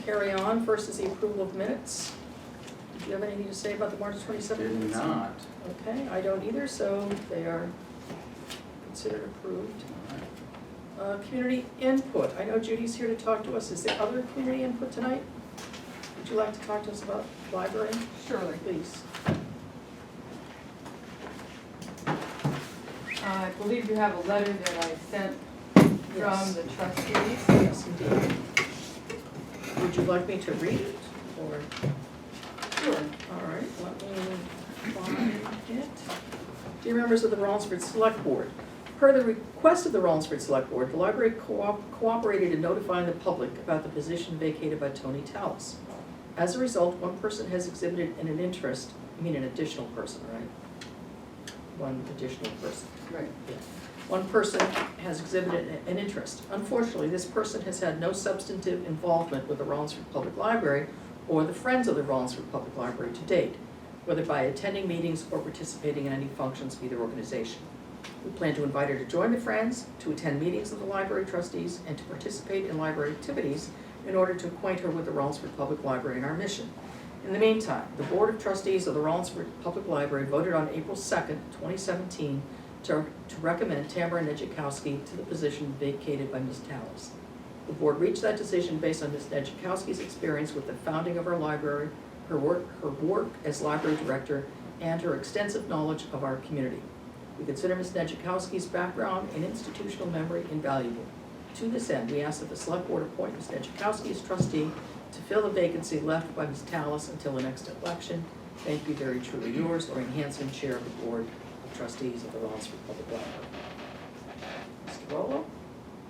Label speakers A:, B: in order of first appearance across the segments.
A: carry on. First is the approval of minutes. Do you have anything to say about the March 27th minutes?
B: Did not.
A: Okay, I don't either, so they are considered approved. Community input. I know Judy's here to talk to us. Is there other community input tonight? Would you like to talk to us about library?
C: Surely.
A: Please.
C: I believe you have a letter that I sent from
A: Yes.
C: the trustees.
A: Yes, indeed. Would you like me to read it, or?
C: Sure.
A: All right, let me find it. Dear members of the Rollinsford Select Board, per the request of the Rollinsford Select Board, the library cooperated in notifying the public about the position vacated by Tony Tallis. As a result, one person has exhibited an interest, I mean an additional person, right? One additional person.
C: Right.
A: Yeah. One person has exhibited an interest. Unfortunately, this person has had no substantive involvement with the Rollinsford Public Library or the Friends of the Rollinsford Public Library to date, whether by attending meetings or participating in any functions of either organization. We plan to invite her to join the Friends, to attend meetings of the library trustees, and to participate in library activities in order to acquaint her with the Rollinsford Public Library and our mission. In the meantime, the Board of Trustees of the Rollinsford Public Library voted on April 2nd, 2017 to recommend Tamara Nejikowski to the position vacated by Ms. Tallis. The board reached that decision based on Ms. Nejikowski's experience with the founding of our library, her work as library director, and her extensive knowledge of our community. We consider Ms. Nejikowski's background and institutional memory invaluable. To this end, we ask that the Select Board appoint Ms. Nejikowski as trustee to fill the vacancy left by Ms. Tallis until the next election. Thank you, very truly yours, Lorraine Hanson, Chair of the Board of Trustees of the Rollinsford Public Library. Mr. Rollo,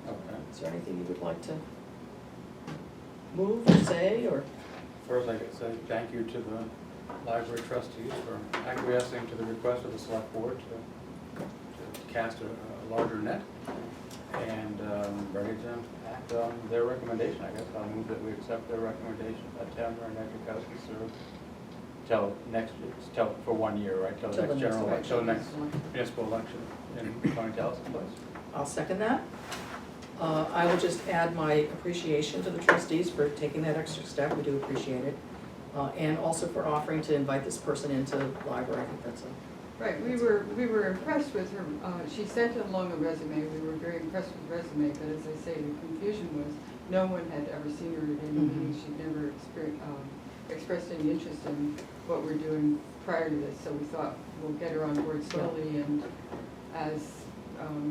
B: Okay.
A: is there anything you would like to move or say, or?
B: First, I could say thank you to the library trustees for acquiescing to the request of the select board to cast a larger net, and ready to act on their recommendation. I guess I'll move that we accept their recommendation that Tamara Nejikowski serve till for 1 year, right? Till the next general election, till the next municipal election in Tony Tallis' place.
A: I'll second that. I will just add my appreciation to the trustees for taking that extra step. We do appreciate it. And also for offering to invite this person into the library. I think that's a.
C: Right, we were impressed with her, she sent along a resume, we were very impressed with the resume, but as I say, the confusion was, no one had ever seen her at any meeting, she'd never expressed any interest in what we're doing prior to this, so we thought we'll get her on board slowly, and as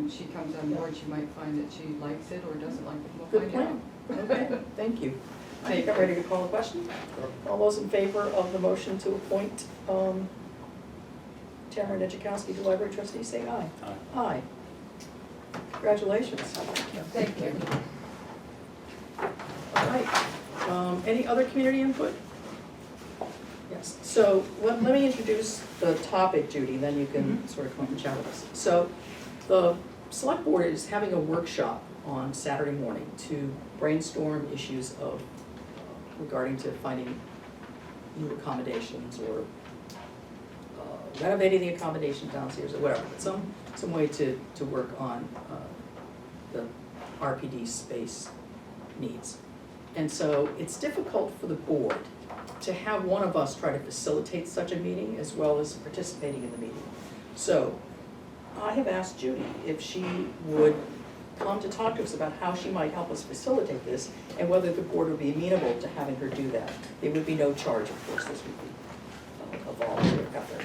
C: she comes on board, she might find that she likes it or doesn't like it, we'll
A: Good
C: find out.
A: plan. Okay, thank you. I think I'm ready to call the question. All those in favor of the motion to appoint Tamara Nejikowski to library trustee, say aye.
B: Aye.
A: Aye. Congratulations.
C: Thank you.
A: All right. Any other community input? Yes. So let me introduce the topic, Judy, then you can sort of come and chat with us. So the select board is having a workshop on Saturday morning to brainstorm issues of regarding to finding new accommodations or renovating the accommodation downstairs or whatever, but some way to work on the RPD space needs. And so it's difficult for the board to have one of us try to facilitate such a meeting as well as participating in the meeting. So I have asked Judy if she would come to talk to us about how she might help us facilitate this and whether the board would be amenable to having her do that. There would be no charge, of course, this would be a volunteer effort.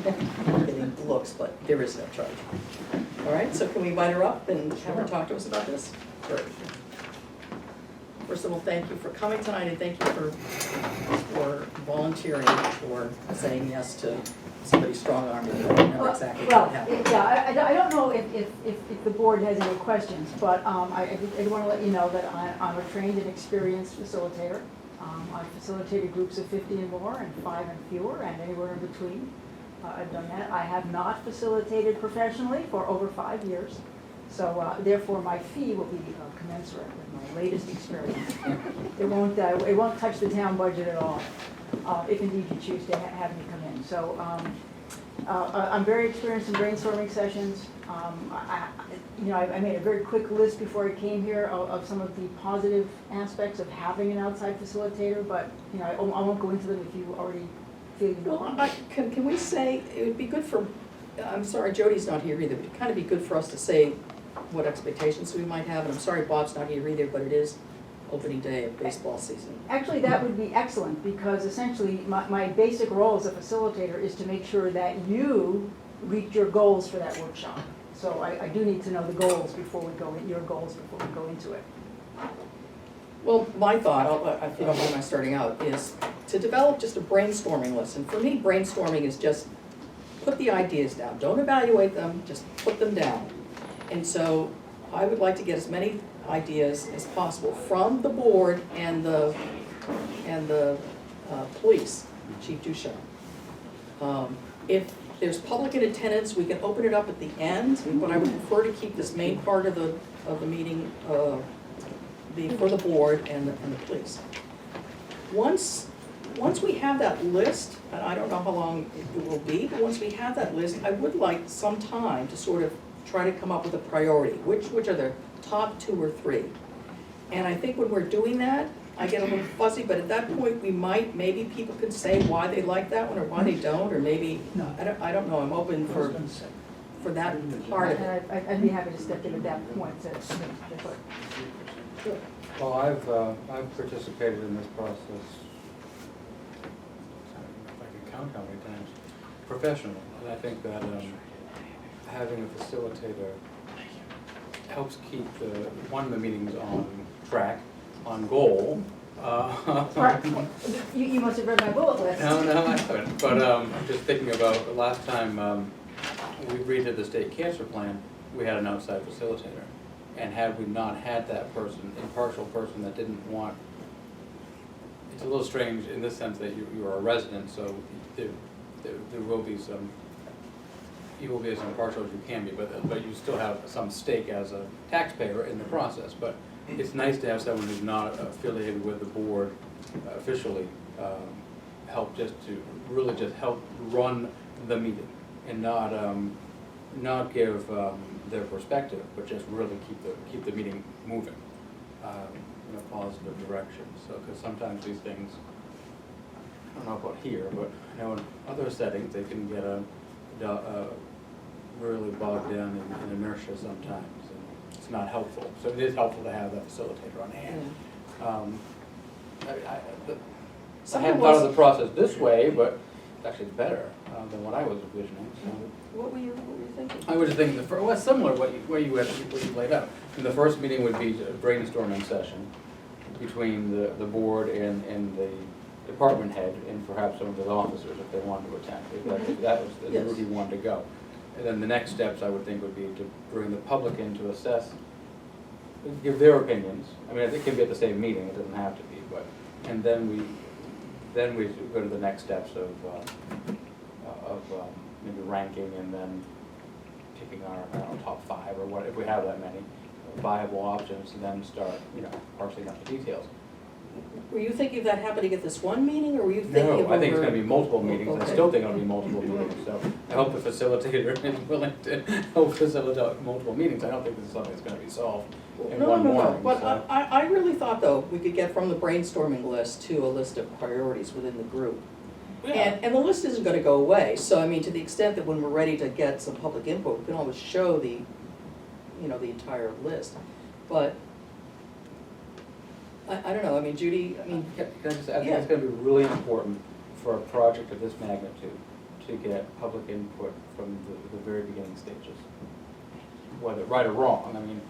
A: Getting looks, but there is no charge. All right, so can we invite her up and have her talk to us about this? Great. First of all, thank you for coming tonight, and thank you for volunteering, for saying yes to somebody strong-armed. I don't know exactly what happened.
D: Yeah, I don't know if the board has any questions, but I want to let you know that I'm a trained and experienced facilitator. I've facilitated groups of 50 and more, and 5 and fewer, and anywhere in between. I've done that. I have not facilitated professionally for over 5 years, so therefore my fee will be commensurate with my latest experience. It won't touch the town budget at all, if indeed you choose to have me come in. So I'm very experienced in brainstorming sessions. I made a very quick list before I came here of some of the positive aspects of having an outside facilitator, but, I won't go into them if you already feel you know.
A: Well, can we say, it would be good for, I'm sorry, Jody's not here either, but it'd kind of be good for us to say what expectations we might have, and I'm sorry Bob's not here either, but it is opening day of baseball season.
D: Actually, that would be excellent, because essentially, my basic role as a facilitator is to make sure that you reach your goals for that workshop. So I do need to know the goals before we go in, your goals before we go into it.
A: Well, my thought, if you don't mind my starting out, is to develop just a brainstorming list. And for me, brainstorming is just put the ideas down. Don't evaluate them, just put them down. And so I would like to get as many ideas as possible from the board and the police, Chief Duchamp. If there's public in attendance, we can open it up at the end, but I would prefer to keep this main part of the meeting for the board and the police. Once we have that list, and I don't know how long it will be, but once we have that list, I would like some time to sort of try to come up with a priority. Which are the top 2 or 3? And I think when we're doing that, I get a little fuzzy, but at that point, maybe people can say why they like that one or why they don't, or maybe, I don't know, I'm open for that part of it.
D: And I'd be happy to step in at that point.
B: Well, I've participated in this process, I don't know if I can count how many times, professionally, and I think that having a facilitator helps keep the meetings on track, on goal.
D: You must have read my bullet list.
B: No, I haven't, but I'm just thinking about the last time we redid the state cancer plan, we had an outside facilitator. And had we not had that person, impartial person that didn't want, it's a little strange in this sense that you are a resident, so there will be some, you will be as impartial as you can be, but you still have some stake as a taxpayer in the process. But it's nice to have someone who's not affiliated with the board officially, help really just help run the meeting and not give their perspective, but just really keep the meeting moving in a positive direction. So, because sometimes these things, I don't know about here, but I know in other settings they can get really bogged down in inertia sometimes, and it's not helpful. So it is helpful to have that facilitator on hand. I hadn't thought of the process this way, but actually it's better than what I was envisioning. So.
A: What were you thinking?
B: I was just thinking, similar what you laid out. And the first meeting would be a brainstorming session between the board and the department head and perhaps some of the officers if they wanted to attend. If that was the route he wanted to go. And then the next steps I would think would be to bring the public in to assess, give their opinions. I mean, it can be at the same meeting, it doesn't have to be, but, and then we go to the next steps of maybe ranking and then picking our, I don't know, top 5 or what, if we have that many viable options, and then start, parsing out the details.
A: Were you thinking of that happening at this one meeting, or were you thinking of
B: No, I think it's
A: over-
B: gonna be multiple meetings.
A: Okay.
B: I still think it'll be multiple meetings, so I hope the facilitator is willing to help facilitate multiple meetings. I don't think this is something that's gonna be solved in one morning.
A: But
B: so.
A: I really thought, though, we could get from the brainstorming list to a list of priorities within the group.
B: Yeah.
A: And the list isn't gonna go away, so I mean, to the extent that when we're ready to get some public input, we can always show the entire list. But, I don't know, I mean, Judy,
B: Can I just add, I think
A: Yeah.
B: it's gonna be really important for a project of this magnitude to get public input from the very beginning stages. Whether right or wrong, I mean,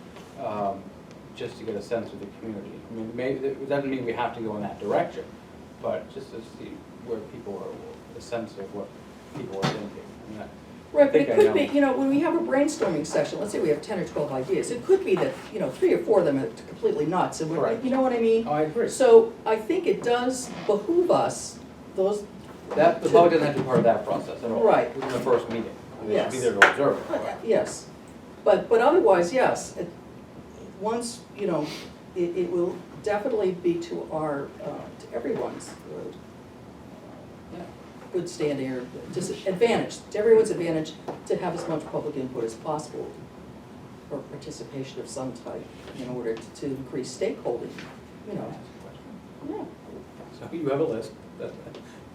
B: just to get a sense of the community. I mean, maybe, it doesn't mean we have to go in that direction, but just to see where people are, the sense of what people are thinking. I mean,
A: right, but
B: think
A: it
B: I
A: could be,
B: know.
A: when we have a brainstorming session, let's say we have 10 or 12 ideas, it could be that, 3 or 4 of them are completely nuts, and
B: Correct.
A: you know what I mean?
B: Oh, I agree.
A: So I think it does behoove us, the
B: The public doesn't have to be part of that process at all.
A: Right.
B: In the first meeting. They should be
A: Yes.
B: there to observe it.
A: yes, but otherwise, yes, once, it will definitely be to our, to everyone's good.
B: Yeah.
A: good standing, or just advantage, to everyone's advantage, to have as much public input as possible, or participation of some type, in order to increase stakeholding, you know. Yeah.
B: So you have a list,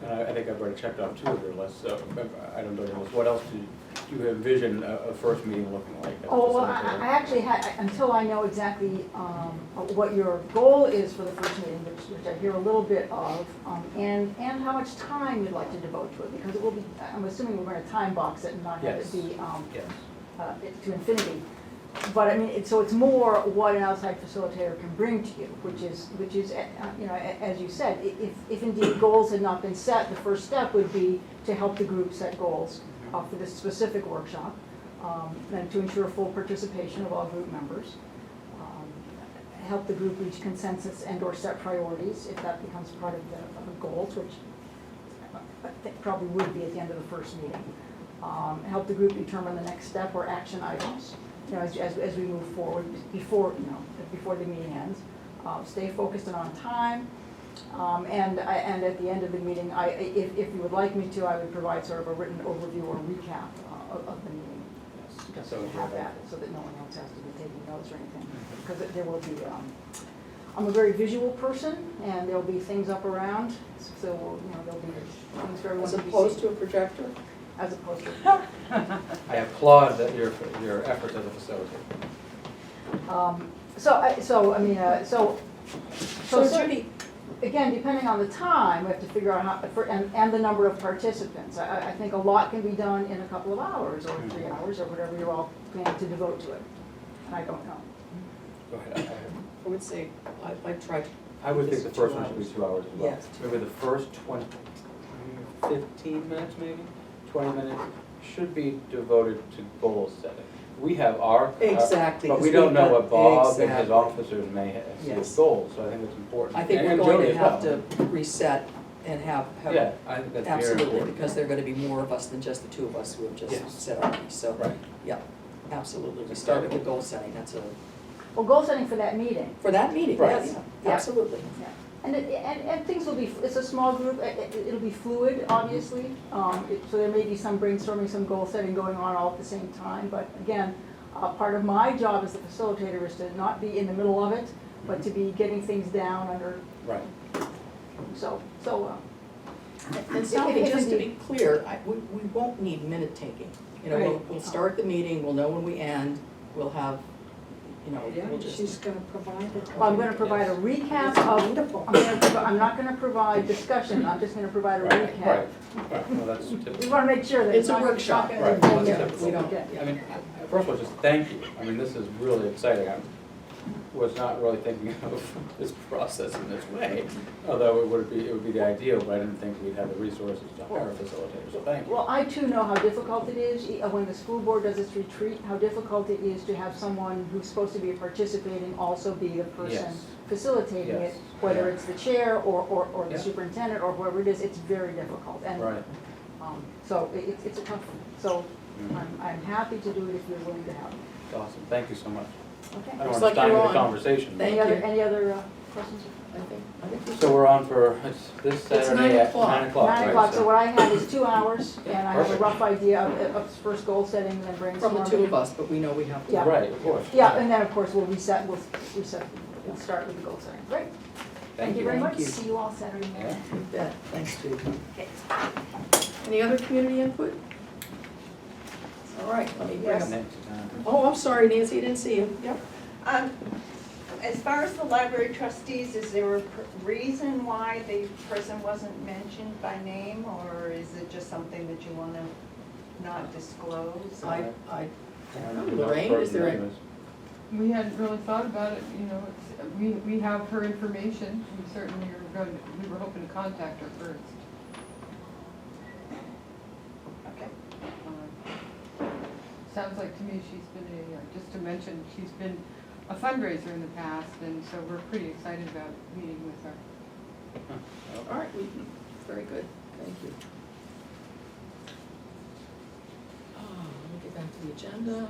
B: and I think I've already checked off 2 of your lists, so I don't know, what else do you envision a first meeting looking like? as a
D: Oh, well,
B: facilitator?
D: I actually had, until I know exactly what your goal is for the first meeting, which I hear a little bit of, and how much time you'd like to devote to it, because it will be, I'm assuming we're gonna time box it and not have it
B: Yes.
D: be
B: Yes.
D: to infinity. But I mean, so it's more what an outside facilitator can bring to you, which is, you know, as you said, if indeed goals had not been set, the first step would be to help the group set goals for this specific workshop, and to ensure full participation of all group members. Help the group reach consensus and or set priorities, if that becomes part of the goals, which I think probably would be at the end of the first meeting. Help the group determine the next step or action items, you know, as we move forward, before the meeting ends. Stay focused and on time. And at the end of the meeting, if you would like me to, I would provide sort of a written overview or recap of the meeting.
B: Yes.
D: Just
B: So
D: to
B: you
D: have
B: have
D: that, so that no one else has to be taking notes or anything. Because there will be, I'm a very visual person, and there'll be things up around, so, you know, there'll be things for everyone
A: As
D: to be
A: opposed
D: seen.
A: to a projector?
D: As opposed to.
B: I applaud your efforts as a facilitator.
D: So
A: So Judy,
D: again, depending on the time, we have to figure out how, and the number of participants. I think a lot can be done in a couple of hours, or 3 hours, or whatever you're all planning to devote to it. And I don't know.
B: Go ahead.
A: I would say, I'd try to.
B: I would think
A: Just
B: the first
A: 2
B: one should be
A: hours.
B: 2 hours as well.
A: Yes.
B: Maybe the first 15 minutes maybe, 20 minutes should be devoted to goal setting. We have our.
A: Exactly,
B: But we
A: 'cause
B: don't
A: we've
B: know
A: got-
B: what Bob and his
A: exactly.
B: officers may see as
A: Yes.
B: goals, so I think it's important.
A: I think we're
B: And
A: going
B: Jody
A: to
B: as
A: have
B: well.
A: to reset and have.
B: Yeah, I think that's very
A: Absolutely,
B: important.
A: because there are gonna be more of us than just the 2 of us who have just
B: Yes.
A: set our piece, so.
B: Right.
A: Yeah, absolutely, we start with the goal setting, that's a,
D: Well, goal setting for that meeting.
A: for that meeting,
B: Right.
A: yes,
D: Yeah.
A: absolutely.
D: Yeah. And things will be, it's a small group, it'll be fluid, obviously. So there may be some brainstorming, some goal setting going on all at the same time. But again, part of my job as the facilitator is to not be in the middle of it, but to be getting things down under,
B: Right.
D: so.
A: And Sally, just to be clear, we won't need minute taking. You know,
C: Right.
A: we'll start the meeting, we'll know when we end, we'll have, you know,
E: Yeah,
A: we'll just.
E: she's gonna provide it.
D: I'm gonna provide a recap of,
E: Wonderful.
D: I'm not gonna provide discussion, I'm just gonna provide a
B: Right,
D: recap.
B: right. Well, that's
D: We
B: typical.
D: wanna make sure that
A: It's
D: it's
A: a
D: not.
A: workshop.
B: Right,
A: Yeah,
B: that's
A: we don't,
B: I mean, first of all, just thank you. I mean, this is really exciting. I was not really thinking of this process in this way, although it would be the ideal, but I didn't think we'd have the resources to hire a facilitator, so thank you.
D: Well, I too know how difficult it is, when the school board does its retreat, how difficult it is to have someone who's supposed to be participating also be the person
B: Yes.
D: facilitating it,
B: Yes.
D: whether
B: Yeah.
D: it's the chair or the
B: Yeah.
D: superintendent or whoever it is, it's very difficult. And
B: Right.
D: so it's a tough one. So
B: Mhm.
D: I'm happy to do it if you're willing to have it.
B: Awesome, thank you so much. I
D: Okay.
B: don't
A: Looks
B: want to
A: like you're
B: stymie the
A: on.
B: conversation. but-
A: Thank you.
D: Any other questions?
A: I think we
B: So we're on for, it's this
A: It's
B: Saturday
A: 9
B: at
A: o'clock.
B: 9 o'clock, right?
D: 9 o'clock, so what I have is 2 hours, and I have a
B: Perfect.
D: rough idea of first goal setting and then brainstorming.
A: From the 2 of us, but we know we have to.
D: Yeah.
B: Right, of course.
D: Yeah, and then of course we'll reset, we'll start with the goal setting. Great. Thank you very
A: Thank
D: much.
A: you.
D: See you all Saturday morning.
B: Yeah.
A: You bet. Thanks, Judy. Any other community input? All right, let me bring
E: Yes.
A: up.
B: Next,
A: Oh, I'm sorry, Nancy, I didn't see you. Yep.
E: As far as the library trustees, is there a reason why the person wasn't mentioned by name, or is it just something that you wanna not disclose?
A: I
B: don't know.
A: Lorraine, is there a,
C: We hadn't really thought about it, you know, we have her information, we certainly we were hoping to contact her first.
E: Okay.
C: Sounds like to me she's been just to mention, she's been a fundraiser in the past, and so we're pretty excited about meeting with her.
A: all right, very good, thank you. Let me get back to the agenda.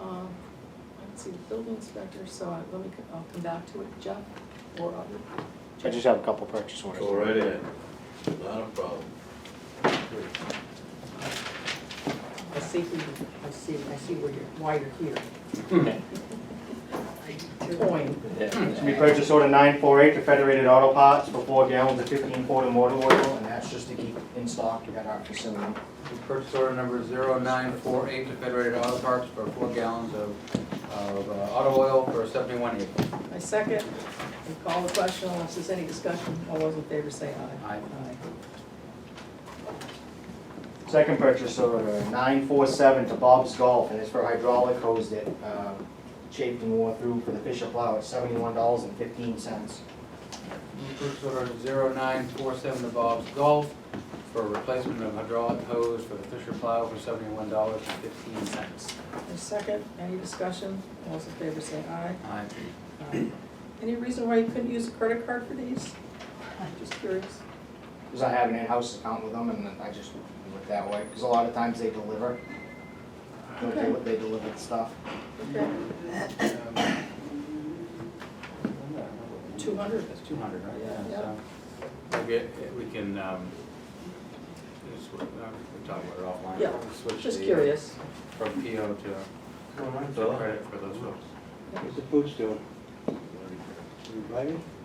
A: I can see the building inspector, so I'll come back to it. Jeff or other?
F: I just have a couple purchase orders.
G: Go right ahead.
F: Not a problem.
A: I see why you're here. Coin.
G: To be purchase order 948 to Federated Auto Parts for 4 gallons of 1540 motor oil, and that's just to keep in stock at our facility.
B: Purchase order number 0948 to Federated Auto Parts for 4 gallons of auto oil for $71.80.
A: I second. We call the question unless there's any discussion. All those in favor say aye.
B: Aye.
G: Second purchase order 947 to Bob's Golf, and it's for hydraulic hose that chafed and wore through for the Fisher plow at $71.15.
B: Purchase order 0947 to Bob's Golf for replacement of hydraulic hose for the Fisher plow for $71.15.
A: I second. Any discussion? All those in favor say aye.
B: Aye.
A: Aye. Any reason why you couldn't use a credit card for these? I'm just curious.
G: Because I have an in-house account with them, and I just do it that way, because a lot of times they deliver. They deliver the stuff.
A: Okay. 200.
B: That's 200, right?
A: Yeah.
B: So we can, we'll talk about it offline.
A: Yeah,
B: We'll switch
A: Just
B: the,
A: curious.
B: From PO to credit for those folks.
F: What's the food store?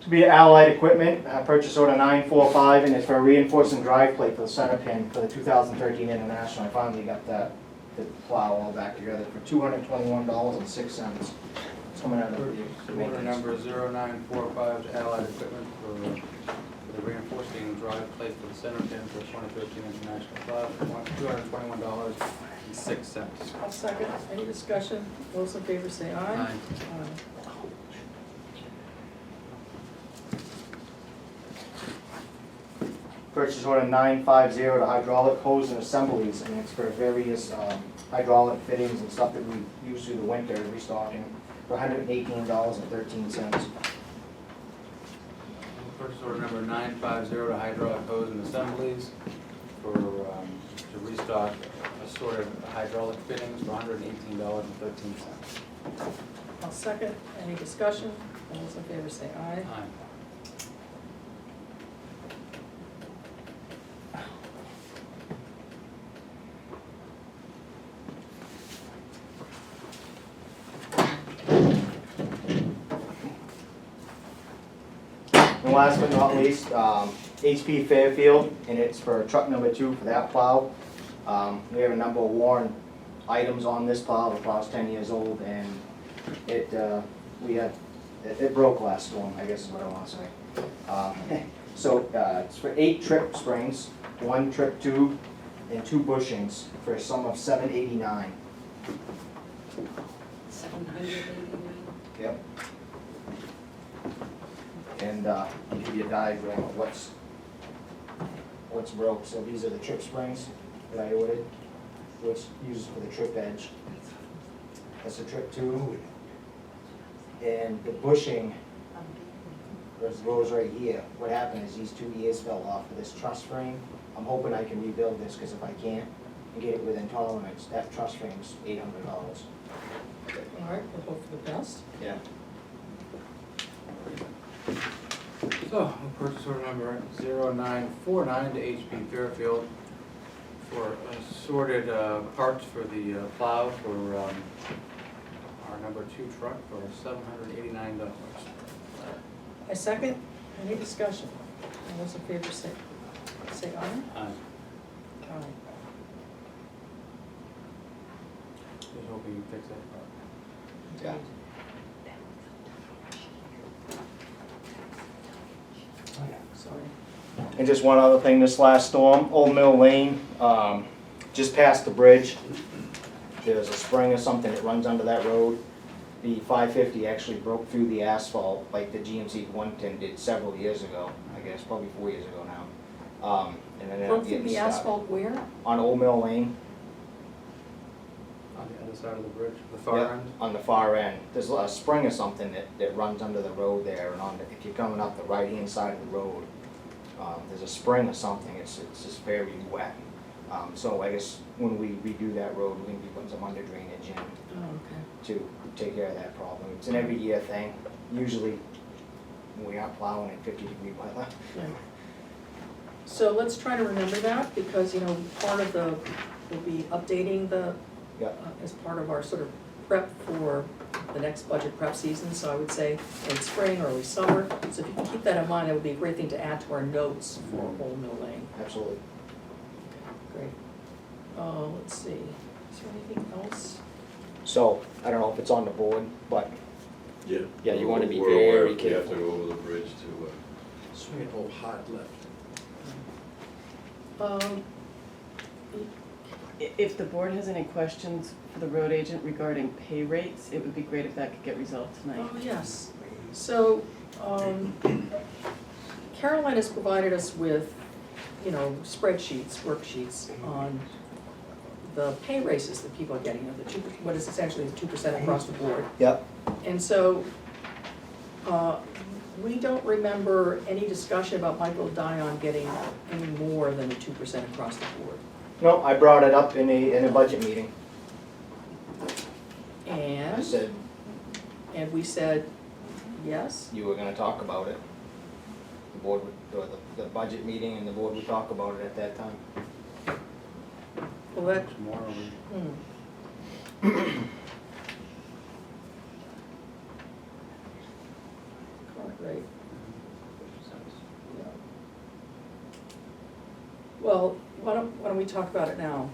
G: To be Allied Equipment, purchase order 945, and it's for a reinforcing drive plate for the center pin for the 2013 International. I finally got the plow all back together for $221.06. It's coming out of the
B: Order number 0945 to Allied Equipment for the reinforcing drive plate for the center pin for 2013 International plow for $221.06.
A: I'll second. Any discussion? Those in favor say aye.
B: Aye.
G: Purchase order 950 to hydraulic hose and assemblies, and it's for various hydraulic fittings and stuff that we use through the winter, restocking, for $118.13.
B: Purchase order number 950 to hydraulic hose and assemblies for, to restock assorted hydraulic fittings for $118.13.
A: I'll second. Any discussion? All those in favor say aye.
B: Aye.
G: And last but not least, HP Fairfield, and it's for truck number 2 for that plow. We have a number of worn items on this plow. The plow's 10 years old, and it broke last storm, I guess is what I want to say. So it's for 8 trip springs, 1 trip tube, and 2 bushings for a sum of $789.
E: 789.
G: Yep. And I'll give you a diagram of what's broke. So these are the trip springs that I ordered, which uses for the trip edge. That's the trip tube. And the bushing goes right here. What happened is these 2 ears fell off of this truss frame. I'm hoping I can rebuild this, because if I can't and get it within tolerance, that truss frame's $800.
A: All right, we'll hope for the best.
G: Yeah.
B: So, purchase order number 0949 to HP Fairfield for assorted parts for the plow for our number 2 truck for $789.
A: I second. Any discussion? All those in favor say aye.
B: Aye.
A: Aye.
B: Just hoping you fix that part.
G: Yeah.
A: Sorry.
G: And just one other thing, this last storm, Old Mill Lane, just past the bridge, there's a spring or something that runs under that road. The 550 actually broke through the asphalt like the GMC 110 did several years ago, I guess, probably 4 years ago now. And then
A: Broke through the asphalt where?
G: on Old Mill Lane.
B: On the other side of the bridge, the far
G: Yep,
B: end?
G: on the far end. There's a spring or something that runs under the road there, and if you're coming up the right-hand side of the road, there's a spring or something. It's just very wet. So I guess when we redo that road, we're gonna be putting some under drainage in
A: Oh, okay.
G: to take care of that problem. It's an every year thing. Usually we aren't plowing at 50-degree weather.
A: Yeah. So let's try to remember that, because, you know, part of the, we'll be updating the,
G: Yeah.
A: as part of our sort of prep for the next budget prep season, so I would say in spring, early summer. So if you can keep that in mind, that would be a great thing to add to our notes for Old Mill Lane.
G: Absolutely.
A: Great. Let's see, is there anything else?
G: So, I don't know if it's on the board, but
F: Yeah.
G: Yeah, you wanna be
F: We're aware
G: very
F: if we have
G: careful.
F: to go over the bridge to, swing it whole hard left.
A: Um,
H: If the board has any questions for the road agent regarding pay rates, it would be great if that could get resolved tonight.
A: Oh, yes. So, Caroline has provided us with, you know, spreadsheets, worksheets on the pay raises that people are getting, you know, the 2%, what is essentially 2% across the board.
G: Yep.
A: And so, we don't remember any discussion about Michael Dion getting any more than the 2% across the board.
G: No, I brought it up in a budget meeting. I
A: And,
G: said
A: and we said, yes,
G: you were gonna talk about it. The board would, or the budget meeting and the board would talk about it at that time.
A: well, that,
B: Tomorrow,
A: hmm. Current rate. Yeah. Well, why don't we talk about it now?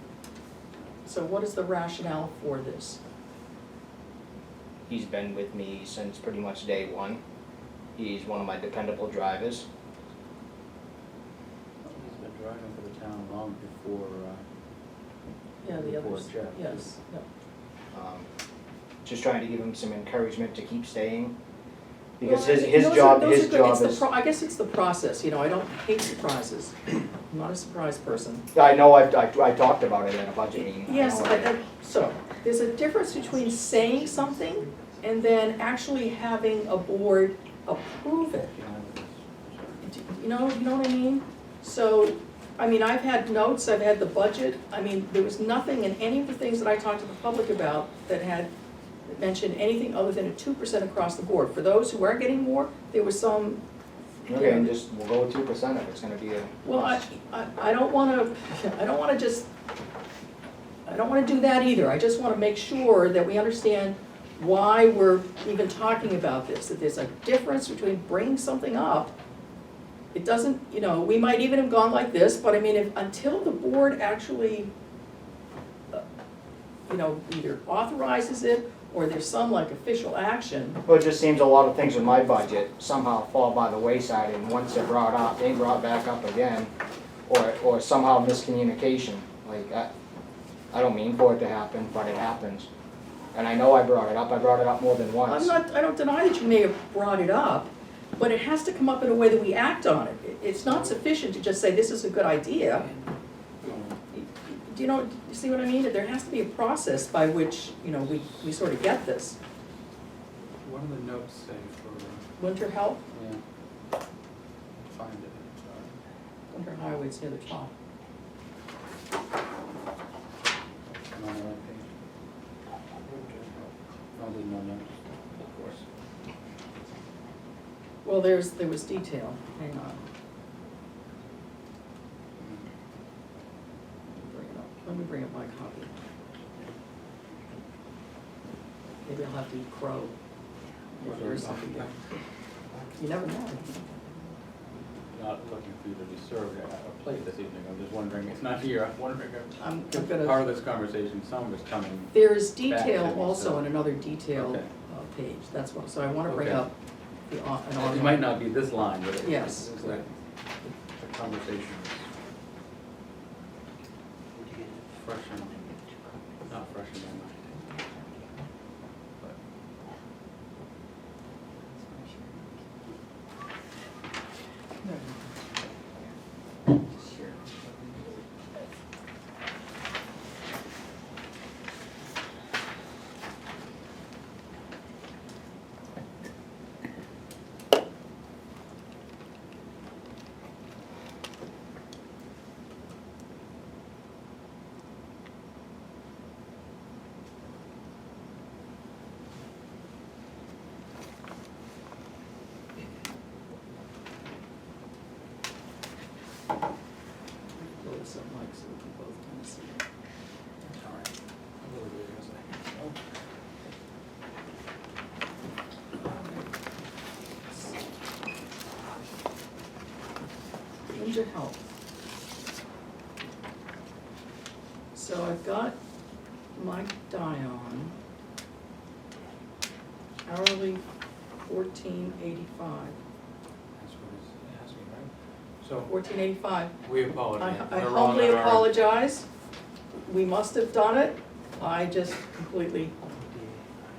A: So what is the rationale for this?
G: He's been with me since pretty much day one. He's one of my dependable drivers.
B: he's been driving for the town long before,
A: Yeah, the
B: Before
A: others,
B: Jeff.
A: yes, yeah.
G: Just trying to give him some encouragement to keep staying. Because
A: Well,
G: his
A: those are-
G: job,
A: those are
G: his
A: good.
G: job
A: It's the
G: is,
A: I guess it's the process, you know, I don't hate surprises. I'm not a surprise person.
G: I know I talked about it at a budget meeting.
A: Yes,
G: know
A: so, there's a difference between saying something and then actually having a board approve it. You know what I mean? So, I mean, I've had notes, I've had the budget, I mean, there was nothing in any of the things that I talked to the public about that had mentioned anything other than a 2% across the board. For those who are getting more, there was some,
G: Okay, and just, we'll go with 2% if it's gonna be a.
A: well, I don't wanna do that either. I just wanna make sure that we understand why we're even talking about this, that there's a difference between bringing something up. It doesn't, you know, we might even have gone like this, but I mean, until the board actually, you know, either authorizes it or there's some like official action.
G: Well, it just seems a lot of things in my budget somehow fall by the wayside, and once they're brought up, they brought back up again, or somehow miscommunication. Like, I don't mean for it to happen, but it happens. And I know I brought it up more than once.
A: I don't deny that you may have brought it up, but it has to come up in a way that we act on it. It's not sufficient to just say, this is a good idea. Do you see what I mean? There has to be a process by which, you know, we sort of get this.
B: What do the notes say for,
A: Winter help,
B: yeah, find it.
A: winter highways near the top.
B: Am I on the right page? No, there's no notes, of course.
A: Well, there was detail, hang on. Let me bring up my copy. Maybe I'll have to eat crow. Or there's something there. You never know.
B: Not looking for you to be served a plate this evening, I'm just wondering, it's not here, I'm wondering
A: I'm
B: if
A: gonna-
B: part of this conversation, some of it's coming.
A: There's
B: Back to
A: detail
B: me,
A: also
B: so-
A: in another detail
B: Okay.
A: page, that's what, so I wanna bring
B: Okay.
A: up an
B: It
A: online.
B: might not be this line, but it's.
A: Yes.
B: It's like the conversation is fresh in, not fresh in my mind. But
A: to help. So I've got Mike Dion, hourly $14.85.
B: That's what he's asking, right? So,
A: $14.85.
B: we apologize.
A: I
B: We're wrong
A: humbly
B: on our-
A: apologize. We must have done it. I just completely,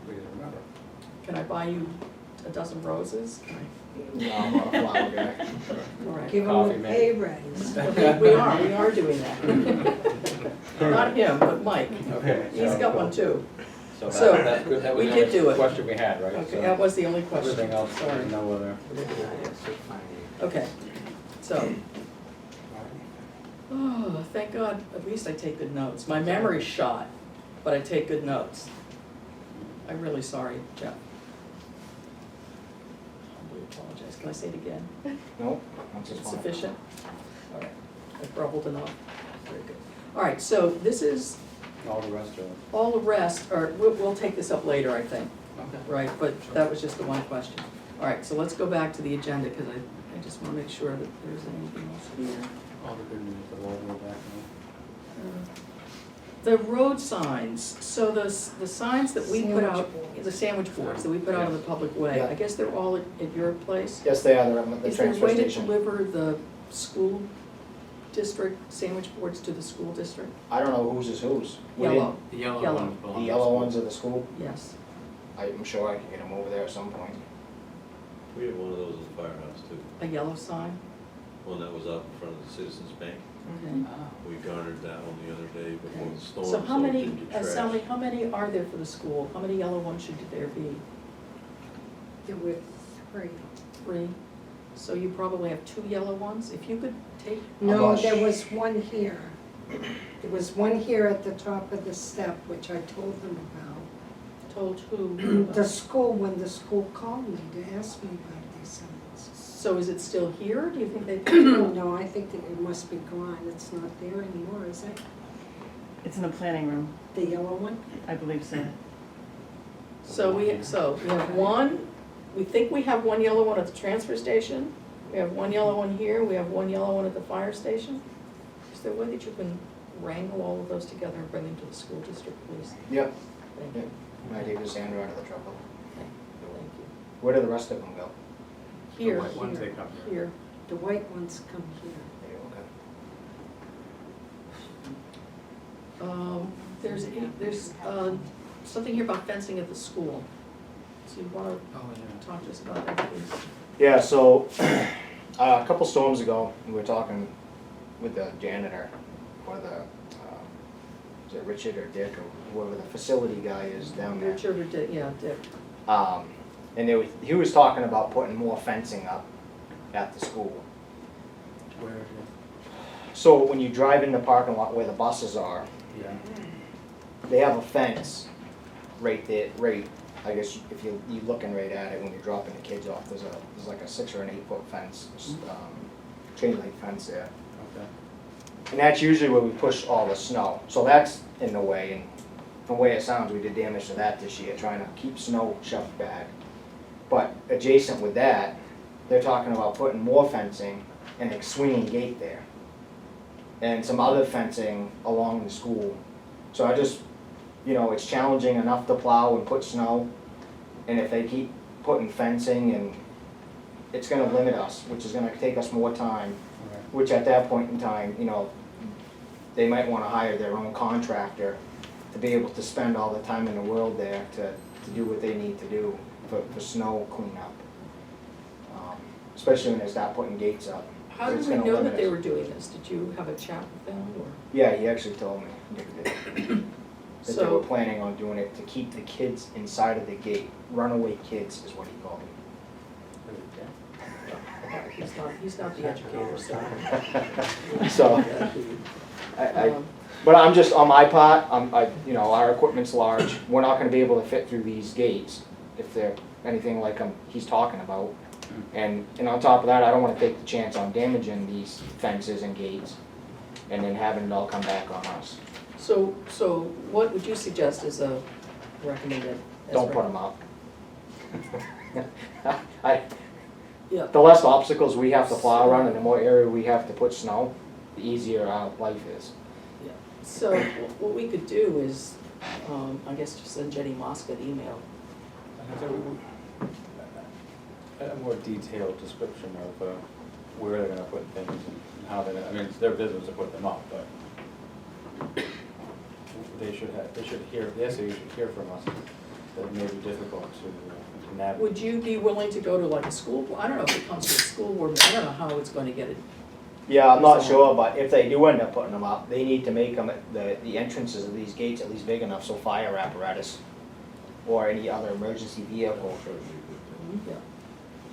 B: We didn't remember.
A: can I buy you a dozen roses? Can
G: No, I'm not a flower guy.
A: I- All right.
I: Give
B: Coffee,
I: them a
B: maybe.
I: pay raise.
A: We are doing that. Not him, but Mike.
B: Okay.
A: He's got one too.
B: So
A: So,
B: that's good, that was
A: we
B: the
A: did do
B: only
A: it.
B: question we had, right?
A: Okay,
B: So
A: that was the only question.
B: everything else,
A: Sorry.
B: there's no other.
A: Okay, so, oh, thank God, at least I take good notes. My memory's shot, but I take good notes. I'm really sorry, Jeff. Humbly apologize. Can I say it again?
G: Nope, that's just
A: It's
G: fine.
A: sufficient? All right, I've grumbled enough. Very good. All right, so this is,
B: All the rest of it.
A: all the rest, or we'll take this up later, I think,
B: Okay.
A: right? But that was just the one question. All right, so let's go back to the agenda, because I just want to make sure that there's anything else here.
B: All the good news, the wall roll back.
A: The road signs, so the signs that we put out,
I: Sandwich boards.
A: the sandwich boards that we put out in the public way,
G: Yeah.
A: I guess they're all at your place?
G: Yes, they are, they're at the
A: Is there a
G: transfer
A: way to
G: station.
A: deliver the school district sandwich boards to the school district?
G: I don't know whose is whose. We
A: Yellow,
B: The yellow
A: Yellow.
B: ones
G: didn't-
B: belong
G: The
B: to
G: yellow
B: school.
G: ones are the school,
A: yes.
G: I'm sure I can get them over there at some point.
F: We had one of those at the firehouse too,
A: A yellow sign?
F: one that was out in front of the Citizens Bank.
A: Okay.
B: Ah.
F: We garnered that one the other day before the storm,
A: So how
F: it
A: many,
F: didn't get
A: Sally,
F: trashed.
A: how many are there for the school? How many yellow ones should there be?
I: There were 3.
A: 3? So you probably have 2 yellow ones? If you could take,
I: No,
G: gosh.
I: there was one here. There was one here at the top of the step, which I told them about.
A: told who?
I: The school, when the school called me to ask me about these signs.
A: So is it still here? Do you think they?
I: No, I think that it must be gone. It's not there anymore, is it?
H: It's in the planning room,
I: The yellow one?
H: I believe so.
A: So we have one, we think we have one yellow one at the transfer station, we have one yellow one here, we have one yellow one at the fire station. Is there a way that you can wrangle all of those together and bring them to the school district, please?
G: Yep,
A: Thank
G: yep.
A: you,
G: I take this hand out of the trouble.
A: thank you.
G: Where do the rest of them go?
A: Here,
B: white ones, they
A: here,
B: come here.
A: here.
I: The white ones come here.
G: Okay.
A: There's something here about fencing at the school. So you wanna
B: Oh, yeah.
A: talk to us about that, please?
G: Yeah, so, a couple storms ago, we were talking with the janitor, or the, is it Richard or Dick, or whoever the facility guy is down there.
A: Richard or Dick, yeah, Dick.
G: And he was talking about putting more fencing up at the school.
B: Where,
G: So when you drive in the parking lot where the buses are,
B: yeah.
G: they have a fence right there, I guess if you're looking right at it when you're dropping the kids off, there's like a 6 or an 8 foot fence, chain link fence there.
B: Okay.
G: And that's usually where we push all the snow, so that's in the way, and from the way it sounds, we did damage to that this year, trying to keep snow shoved back. But adjacent with that, they're talking about putting more fencing and a swinging gate there. And some other fencing along the school. So I just, it's challenging enough to plow and put snow. And if they keep putting fencing, and it's gonna limit us, which is gonna take us more time,
B: Okay.
G: which at that point in time, they might wanna hire their own contractor to be able to spend all the time in the world there to do what they need to do for snow cleanup. Especially when they start putting gates up.
A: How did
G: It's
A: we
G: gonna
A: know
G: limit
A: that they
G: us.
A: were doing this? Did you have a chat with them, or?
G: Yeah, he actually told me Nick did, that they were
A: So,
G: planning on doing it to keep the kids inside of the gate. Runaway kids is what he called
A: he's not the educator, so.
G: them. So, but I'm just, on my part, our equipment's large. We're not gonna be able to fit through these gates if they're anything like he's talking about. And on top of that, I don't wanna take the chance on damaging these fences and gates and then having it all come back on us.
A: So what would you suggest as a recommended?
G: Don't put them up.
A: Yeah.
G: the less obstacles we have to plow around and the more area we have to put snow, the easier our life is.
A: So what we could do is, I guess just send Jenny Mosca an email.
B: And so a more detailed description of where they're gonna put things and how they're gonna, I mean, it's their business to put them up, but they should hear, the SAU should hear from us that it may be difficult to navigate.
A: Would you be willing to go to like a school, I don't know if it comes to a school board, I don't know how it's going to get it.
G: Yeah, I'm not sure, but if they do end up putting them up, they need to make them, the entrances of these gates at least big enough so fire apparatus or any other emergency vehicle.
A: Yeah.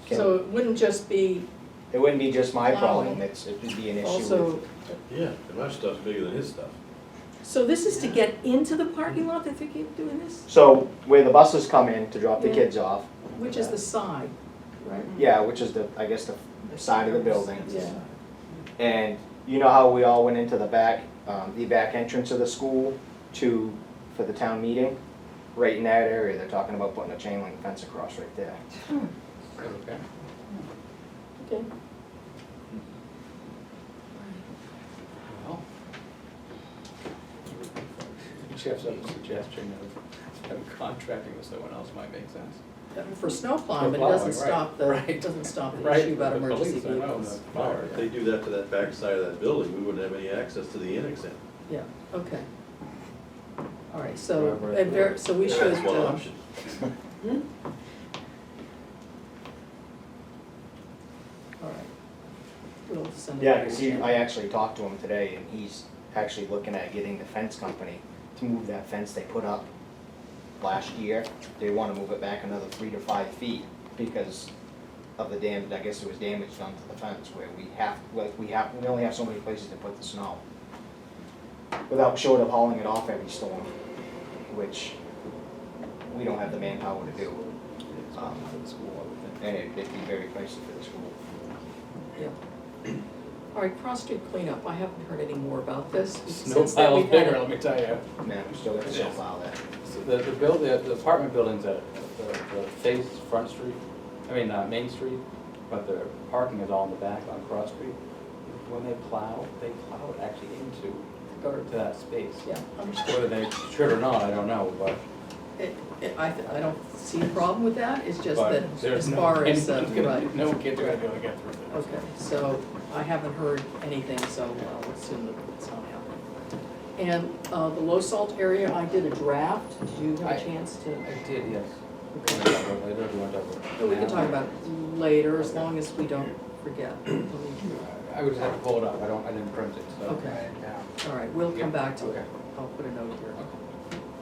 G: Can-
A: So it wouldn't just be,
G: It wouldn't be just my problem,
A: Plowing.
G: it would be an issue
A: also,
G: with,
F: Yeah, and my stuff's bigger than his stuff.
A: so this is to get into the parking lot, they're thinking of doing this?
G: so where the buses come in to drop the
A: Yeah.
G: kids off,
A: Which is the side, right?
G: yeah, which is the, I guess, the side of the building.
A: Yeah.
G: And you know how we all went into the back entrance of the school for the town meeting? Right in that area, they're talking about putting a chain link fence across right there.
B: Okay.
A: Okay.
B: Well, you should have some suggestion of contracting with someone else might make sense.
A: For snow plowing, but it
B: plowing,
A: doesn't
B: right,
A: stop the,
B: right.
A: it doesn't stop the
B: Right,
A: issue about
B: the
A: emergency
B: police, I know,
A: vehicles.
B: the fire,
F: If they do that to that back side of that building, we wouldn't have any access to the annex then.
A: Yeah, okay. All right, so,
B: Right,
A: and there, so we should,
F: That's one option.
A: hmm? All right. We'll send it.
G: Yeah, because I actually talked to him today, and he's actually looking at getting the fence company to move that fence they put up last year. They want to move it back another 3 to 5 feet because of the damage, I guess it was damage done to the fence where we only have so many places to put the snow. Without short of hauling it off every storm, which we don't have the manpower to do.
B: For the school, I would think.
G: And it'd be very pricey for the school.
A: Yeah. All right, cross street cleanup, I haven't heard any more about this.
B: Snow
A: Since then,
B: pile's
A: we've had
B: bigger,
A: a-
B: let me tell you.
G: Man, we still got to snowplow that.
B: So the apartment buildings at the face Front Street, Main Street, but the parking is all in the back on Cross Street. When they plow it actually into that space.
A: Yeah, understood.
B: Whether they should or not, I don't know, but.
A: I don't see a problem with that, it's just
B: but
A: that
B: there's
A: as
B: no
A: far as,
B: anyone's gonna-
A: right.
B: No kids are gonna be able to get through there.
A: Okay, so I haven't heard anything, so I'll assume that it's not happening. And the low salt area, I did a draft, did you have a chance to?
B: I did, yes.
A: Okay.
B: Later, if you want to talk about it.
A: We can talk about it later, as long as we don't forget.
B: I would just have to pull it up, I didn't print it, so.
A: Okay. All right, we'll come back to it.
B: Okay.
A: I'll put a note here,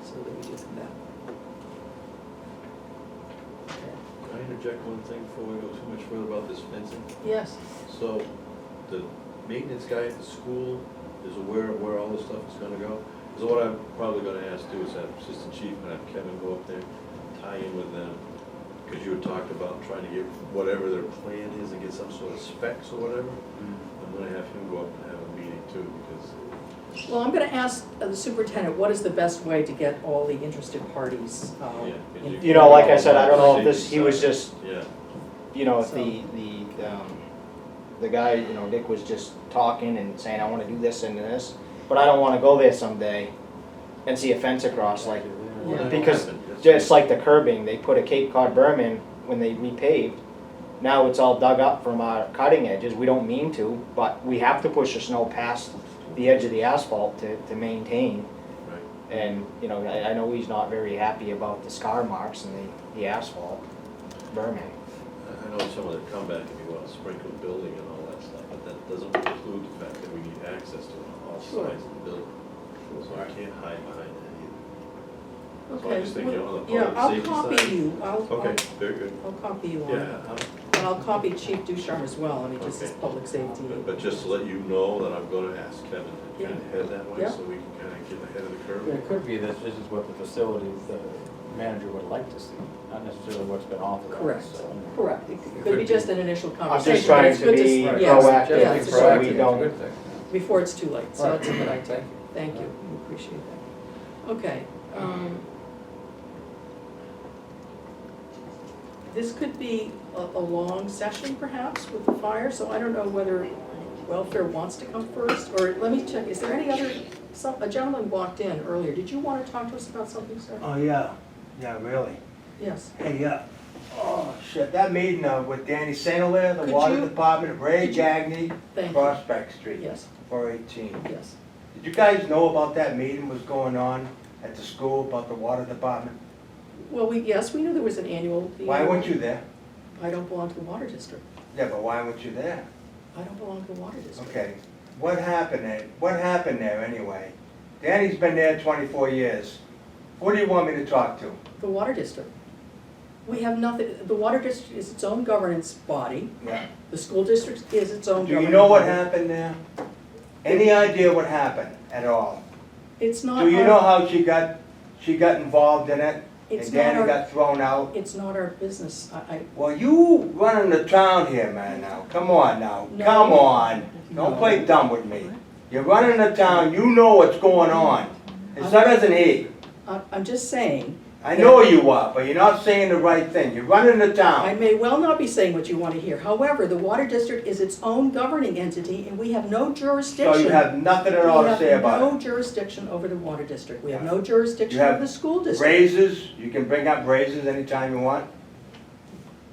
A: so that we do come back. Okay.
F: Can I interject one thing before we go too much further about this fencing?
A: Yes,
F: So, the maintenance guy at the school is aware of where all this stuff is gonna go? So what I'm probably gonna ask to do is have assistant chief and have Kevin go up there, tie in with them, because you had talked about trying to get whatever their plan is and get some sort of specs or whatever. I'm gonna have him go up and have a meeting too, because,
A: well, I'm gonna ask the superintendent, what is the best way to get all the interested parties?
F: yeah. 'cause
G: You know, like I said, I don't know if this, he was just,
F: Yeah,
G: you know, if
A: So-
G: the guy, you know, Dick was just talking and saying, I wanna do this and this, but I don't wanna go there someday and see a fence across, like,
A: Yeah.
F: That'll
G: because
F: happen. That's-
G: just like the curbing, they put a Cape Cod berm in when they repaved. Now it's all dug up from our cutting edges, we don't mean to, but we have to push the snow past the edge of the asphalt to maintain.
F: Right.
G: And, you know, I know he's not very happy about the scar marks and the asphalt berming.
F: I know some of the comeback if you want to sprinkle building and all that stuff, but that doesn't include the fact that we need access to all
A: Sure.
F: sides of the building. So I can't hide behind that either. So I
A: okay.
F: just think, you know, on the
A: Yeah,
F: public
A: I'll
F: safety
A: copy
F: side-
A: you, I'll
F: Okay, very good.
A: copy you on it.
F: Yeah,
A: And I'll copy Chief Ducharme as well, I mean, this is
F: Okay.
A: public safety.
F: but just to let you know that I'm gonna ask Kevin to kind of head that way,
A: Yeah.
F: so we can kind of get ahead of the curve.
B: It could be that this is what the facilities, the manager would like to see, not necessarily what's been offered.
A: Correct.
B: So-
A: Correct, it could be just an initial
G: I'm
A: conversation.
G: just trying
A: but it's
G: to
A: good
G: be
A: yes,
G: proactive,
A: yeah,
B: Just
A: it's
B: be
A: a
G: so
A: good
B: proactive,
G: we
B: it's a
G: don't-
B: good thing.
A: Before it's too late, so
B: Right.
A: that's a good idea. Thank you, we appreciate that. Okay. This could be a long session perhaps with the fire, so I don't know whether welfare wants to come first, or let me check, is there any other, a gentleman walked in earlier, did you want to talk to us about something, sir?
J: Oh, yeah, really.
A: Yes.
J: Hey, oh, shit, that meeting with Danny Saint-Hilaire, the
A: Could
J: water
A: you-
J: department, Ray
A: could you-
J: Gagney,
A: Thank you.
J: Prospect Street,
A: Yes,
J: 418.
A: yes.
J: Did you guys know about that meeting was going on at the school about the water department?
A: Well, yes, we knew there was an annual.
J: Why weren't you there?
A: I don't belong to the water district.
J: Yeah, but why weren't you there?
A: I don't belong to the water district.
J: Okay, what happened there? What happened there anyway? Danny's been there 24 years. What do you want me to talk to?
A: The water district. We have nothing, the water district is its own governance body.
J: Yeah.
A: The school district is its own
J: Do
A: governance
J: you know what
A: body.
J: happened there? Any idea what happened at all?
A: It's not
J: Do you
A: our-
J: know how she got involved in it?
A: It's
J: And
A: not
J: Danny
A: our-
J: got thrown out?
A: It's not our business.
J: Well, you running the town here, man, now. Come on now.
A: No.
J: Come on. Don't
A: No.
J: play dumb with me. You're running the town, you know what's going on. And so doesn't he.
A: I'm just saying.
J: I know you are, but you're not saying the right thing. You're running the
A: I
J: town.
A: may well not be saying what you want to hear. However, the water district is its own governing entity, and we have no jurisdiction.
J: So you have nothing at all to say
A: We have
J: about
A: no
J: it.
A: jurisdiction over the water district. We have
J: Yeah.
A: no jurisdiction
J: You have
A: over the school district.
J: Raises, you can bring up raises anytime you want.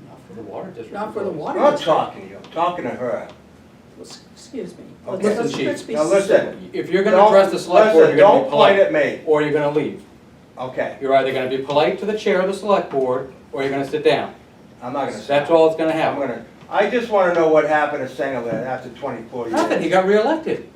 B: Not for the water district.
A: Not for the
J: I'm
A: water
J: not
A: district.
J: talking to you, I'm talking to her.
A: Excuse me.
J: Okay.
A: Let's-
B: Listen,
A: let's be
J: Now listen.
B: If you're gonna
J: Don't-
B: address the select board,
J: listen,
B: you're gonna be
J: don't point
B: polite,
J: at me.
B: or you're gonna leave.
J: Okay,
B: You're either gonna be polite to the chair of the select board, or you're gonna sit down.
J: I'm not gonna say.
B: That's all that's gonna
J: I'm
B: happen.
J: gonna, I just wanna know what happened to Saint-Hilaire after 24 years.
B: Nothing, he got reelected.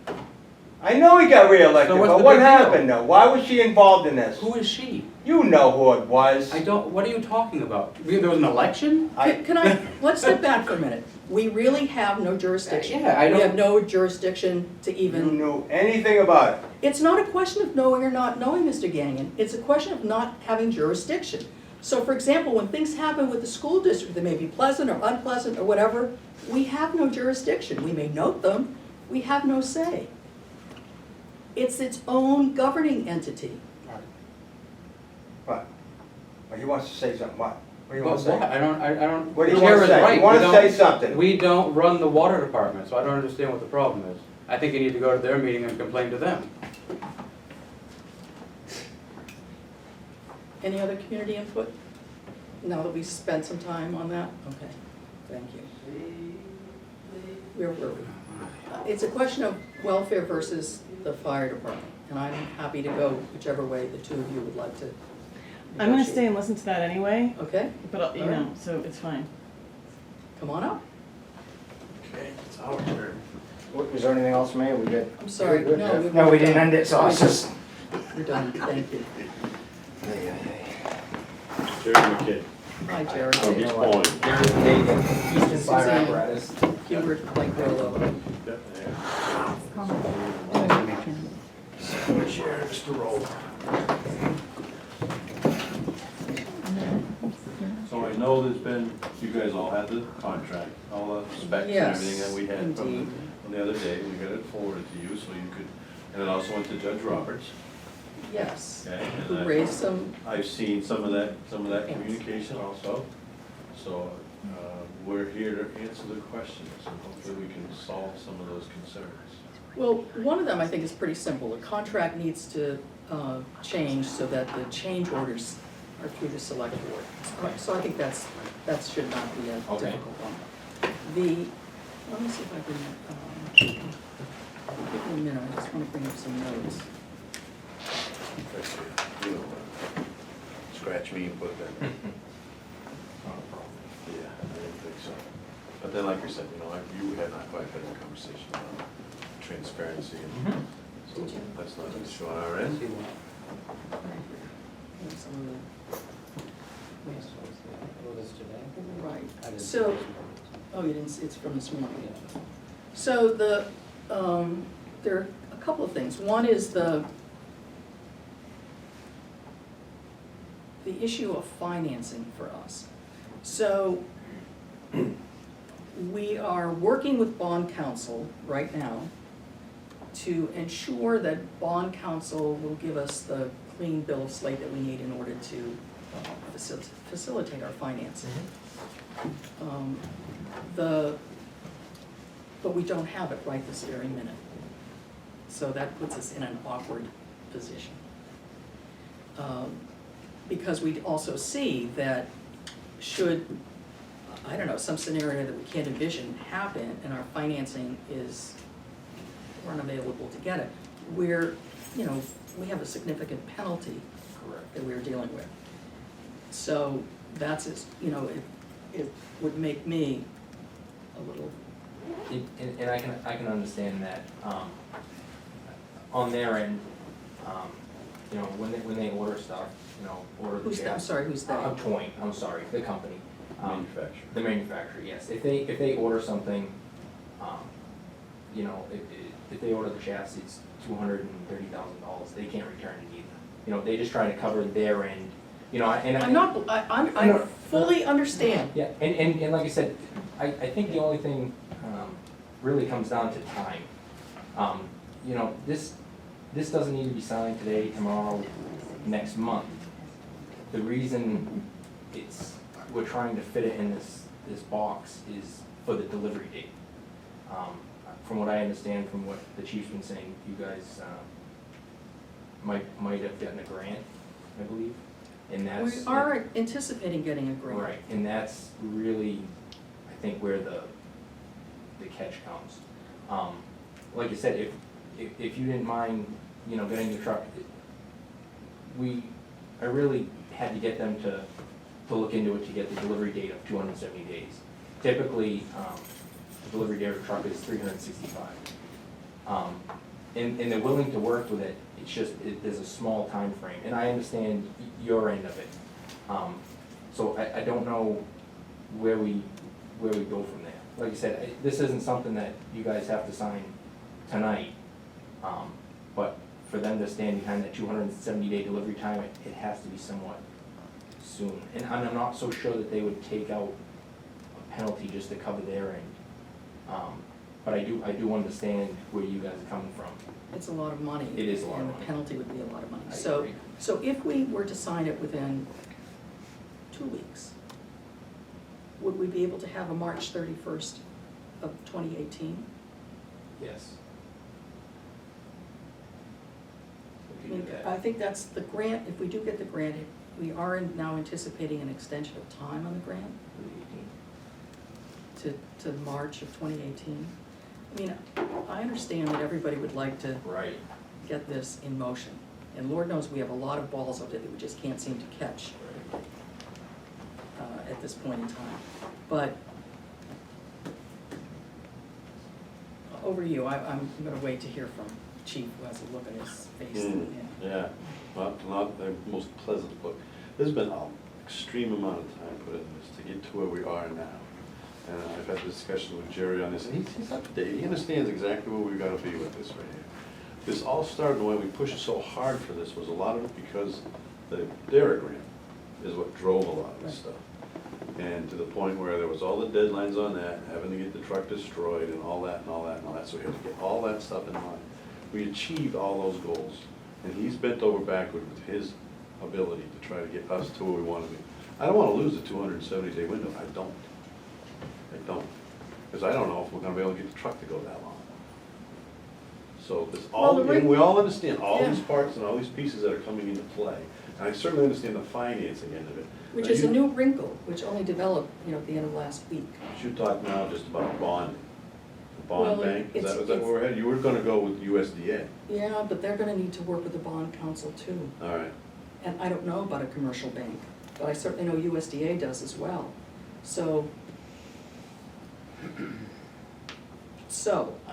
J: I know he got reelected,
B: So what's
J: but
B: the
J: what
B: big deal?
J: happened though? Why was she involved in this?
B: Who is she?
J: You know who it was.
B: I don't, what are you talking about? There was an election?
A: Can I, let's step back for a minute. We really have no jurisdiction.
B: Yeah, I
A: We have
B: don't,
A: no jurisdiction to
J: You
A: even,
J: knew anything about it.
A: it's not a question of knowing or not knowing, Mr. Gagnon. It's a question of not having jurisdiction. So for example, when things happen with the school district, they may be pleasant or unpleasant or whatever, we have no jurisdiction. We may note them, we have no say. It's its own governing entity.
J: But he wants to say something, what? What do you
B: but
J: want to say?
B: what? I don't.
J: What do you
B: the
J: want
B: chair
J: to
B: is
J: say?
B: right.
J: You want
B: We
J: to
B: don't-
J: say something?
B: We don't run the water department, so I don't understand what the problem is. I think you need to go to their meeting and complain to them.
A: Any other community input? Now that we've spent some time on that? Okay, thank you. Where were we? It's a question of welfare versus the fire department, and I'm happy to go whichever way the two of you would like to.
H: I'm gonna
A: negotiate.
H: stay and listen to that anyway,
A: Okay,
H: but, you know, so it's fine.
A: come on up.
F: Okay, it's our turn.
G: Was there anything else for me? Are we good?
A: I'm sorry,
G: Good,
A: no.
G: good. No, we didn't end it, so I was just.
A: We're done, thank you.
F: Jerry McKay.
A: Hi, Jerry.
F: Oh, he's calling.
A: Fire
G: Fire apparatus.
A: Hubert Langfellow.
F: Yep, there.
J: Chair, Mr. Roll.
F: So I know there's been, you guys all had the contract, all the specs and
A: Yes,
F: everything that we had
A: indeed.
F: from the other day. We got it forwarded to you, so you could, and it also went to Judge Roberts.
A: Yes,
F: Okay, and
A: who raised some,
F: I've seen some of that communication also. So, we're here to answer the questions, and hopefully we can solve some of those concerns.
A: well, one of them I think is pretty simple. The contract needs to change so that the change orders are through the select board. So I think that should not be a
B: Okay.
A: difficult one. Let me see if I can, give me a minute, I just want to bring up some notes.
F: You know, scratch me and put that. Yeah, I didn't think so. But then, like I said, you had not quite had a conversation about transparency, and so
A: Did you?
F: that's not an issue on our end.
A: Some of the- Right,
B: I didn't-
A: so, oh, you didn't, it's from this morning. So there are a couple of things. One is the issue of financing for us. So we are working with bond counsel right now to ensure that bond counsel will give us the clean bill of slate that we need in order to facilitate our financing. But we don't have it right this very minute. So that puts us in an awkward position. Because we also see that should, I don't know, some scenario that we can't envision happen and our financing is, we're unavailable to get it, we're, you know, we have a significant penalty
K: Correct.
A: that we're dealing with. So that's, you know, it would make me a little,
K: And I can understand that, on their end, you know, when they order stuff, you know, order the
A: who's that, I'm
K: chassis.
A: sorry, who's that?
K: I'm Toying, I'm sorry, the company.
F: Manufacturer.
K: The manufacturer, yes. If they order something, you know, if they order the chassis, it's $230,000, they can't return it either. You know, they just try to cover their end, you know, and
A: I'm not, I fully understand.
K: Yeah, and like I said, I think the only thing really comes down to time. You know, this doesn't need to be signed today, tomorrow, next month. The reason we're trying to fit it in this box is for the delivery date. From what I understand, from what the chief's been saying, you guys might have gotten a grant, I believe, and that's.
A: We are anticipating getting a grant.
K: Right, and that's really, I think, where the catch comes. Like I said, if you didn't mind, you know, getting the truck, I really had to get them to look into it to get the delivery date of 270 days. Typically, the delivery date of a truck is 365. And they're willing to work with it, it's just, there's a small time frame, and I understand your end of it. So I don't know where we go from there. Like I said, this isn't something that you guys have to sign tonight, but for them to stand behind that 270-day delivery time, it has to be somewhat soon. And I'm not so sure that they would take out a penalty just to cover their end. But I do understand where you guys are coming from.
A: It's a lot of money.
K: It is a lot of
A: And
K: money.
A: the penalty would be a lot of money.
K: I
A: So,
K: agree.
A: so if we were to sign it within 2 weeks, would we be able to have a March 31st of 2018?
K: Yes.
A: I mean, I think that's the grant, if we do get the grant, we are now anticipating an extension of time on the grant to March of 2018. I mean, I understand that everybody would like to
K: Right.
A: get this in motion. And Lord knows we have a lot of balls out there that we just can't seem to catch at this point in time. But over to you, I'm gonna wait to hear from Chief, who has a look on his face.
F: Yeah, not the most pleasant look. There's been an extreme amount of time put in this to get to where we are now. And I've had discussions with Jerry on this, and he's up to date. He understands exactly where we've got to be with this right here. This all started, the way we pushed so hard for this was a lot of it because the dairy grant is what drove a lot of this stuff. And to the point where there was all the deadlines on that, having to get the truck destroyed and all that and all that and all that. So we had to get all that stuff in mind. We achieved all those goals. And he's bent over backward with his ability to try to get us to where we want to be. I don't want to lose the 270-day window. I don't. Because I don't know if we're going to be able to get the truck to go that long. So this all, and we all understand all these parts and all these pieces that are coming into play. And I certainly understand the financing end of it.
A: Which
F: Now,
A: is a new wrinkle, which only developed, at the end of last week.
F: You should talk now just about bonding. The
A: Well,
F: bond bank, is that
A: it's-
F: where we're headed? You were gonna go with USDA.
A: Yeah, but they're gonna need to work with the bond council too.
F: All right.
A: And I don't know about a commercial bank, but I certainly know USDA does as well. So,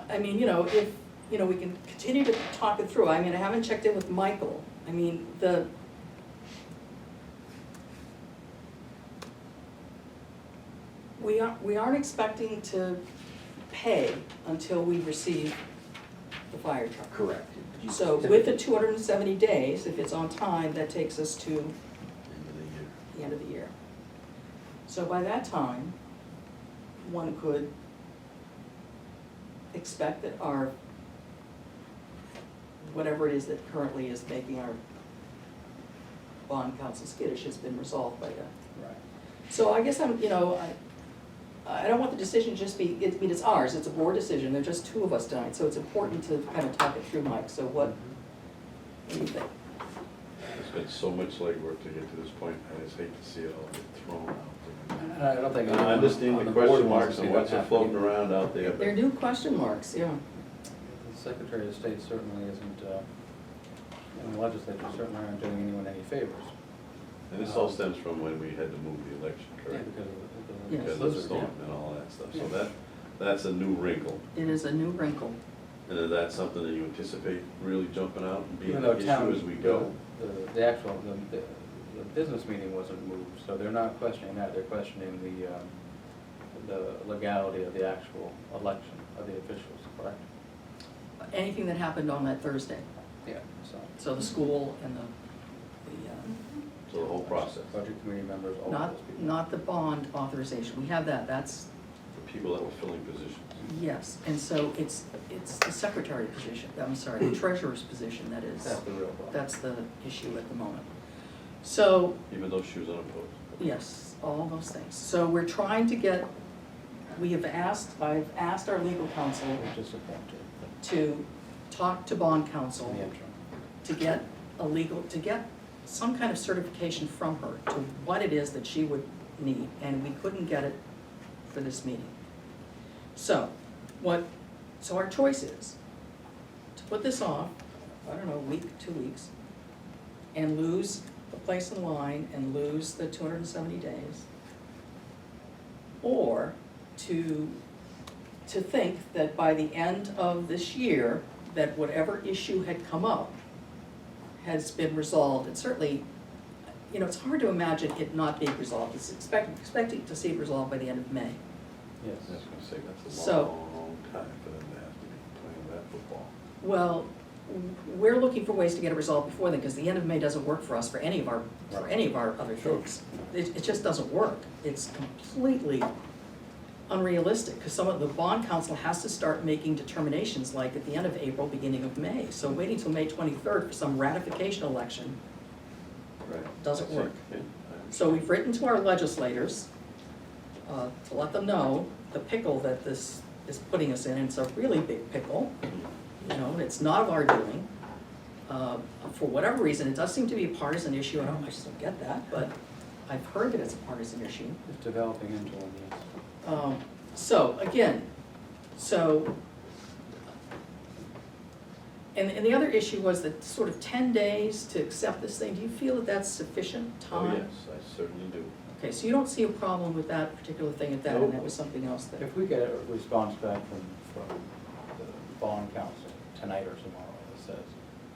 A: I mean, if, we can continue to talk it through. I mean, I haven't checked in with Michael. I mean, we aren't expecting to pay until we receive the fire truck.
K: Correct.
A: So with the 270 days, if it's on time, that takes us to
F: End of the year.
A: the end of the year. So by that time, one could expect that our, whatever it is that currently is making our bond council skittish has been resolved by then.
K: Right.
A: So I guess I don't want the decision to just be, I mean, it's ours, it's a board decision, there's just two of us tonight, so it's important to kind of talk it through, Mike, so what do you think?
F: It's been so much legwork to get to this point, I just hate to see it all get thrown out.
B: And I don't think.
F: I understand
B: on
F: the
B: board
F: question
B: wants
F: marks
B: to
F: and
B: see that
F: what's
B: happen
F: floating
B: either.
F: around out there,
A: There are
F: but
A: new question marks, yeah.
B: The Secretary of State certainly isn't, and the legislature certainly aren't doing anyone any favors.
F: and this all stems from when we had to move the election,
B: Yeah,
F: correct?
B: because of the
A: Yes.
F: Because of the
B: blizzard,
F: storm and all that stuff, so
B: Yeah.
F: that's a new wrinkle.
A: It is a new wrinkle.
F: And is that something that you anticipate really jumping out and being
B: Even
F: an
B: though town,
F: issue as we go?
B: the actual, the business meeting wasn't moved, so they're not questioning that, they're questioning the legality of the actual election of the officials, correct?
A: Anything that happened on that Thursday,
B: Yeah, so.
A: so the school and the
F: So the whole process,
B: Budget committee members, all of
A: not,
B: those people.
A: not the bond authorization, we have that, that's,
F: for people that were filling positions.
A: yes, and so it's the secretary position, I'm sorry, the treasurer's position that is,
B: That's the real problem.
A: that's the issue at the moment. So,
F: Even though she was unopposed.
A: yes, all those things. So we're trying to get, I've asked our legal counsel
B: We're disappointed
A: to talk to bond counsel
B: in the interim.
A: to get to get some kind of certification from her to what it is that she would need, and we couldn't get it for this meeting. So our choice is to put this off, I don't know, a week, 2 weeks, and lose the place in line and lose the 270 days, or to think that by the end of this year, that whatever issue had come up has been resolved, and certainly, you know, it's hard to imagine it not being resolved, it's expecting to see it resolved by the end of May.
B: Yes.
F: I was gonna say, that's a
A: So-
F: long time for them to have to be playing that football.
A: Well, we're looking for ways to get it resolved before then, because the end of May doesn't work for us for any of our other things. It just doesn't work, it's completely unrealistic, because some of the bond council has to start making determinations like at the end of April, beginning of May. So waiting till May 23rd for some ratification election
F: Right.
A: doesn't
F: I see.
A: work.
F: Yeah, I
A: So we've written to our legislators to let them know the pickle that this is putting us in, and it's a really big pickle, you know, and it's not of our doing. For whatever reason, it does seem to be a partisan issue, I just don't get that, but I've heard that it's a partisan issue.
B: It's developing into one, yes.
A: And the other issue was that sort of 10 days to accept this thing, do you feel that that's sufficient
F: Oh,
A: time?
F: yes, I certainly do.
A: Okay, so you don't see a problem with that particular thing at that, and
B: Nope.
A: that was something else that,
B: If we get a response back from the bond council tonight or tomorrow that says,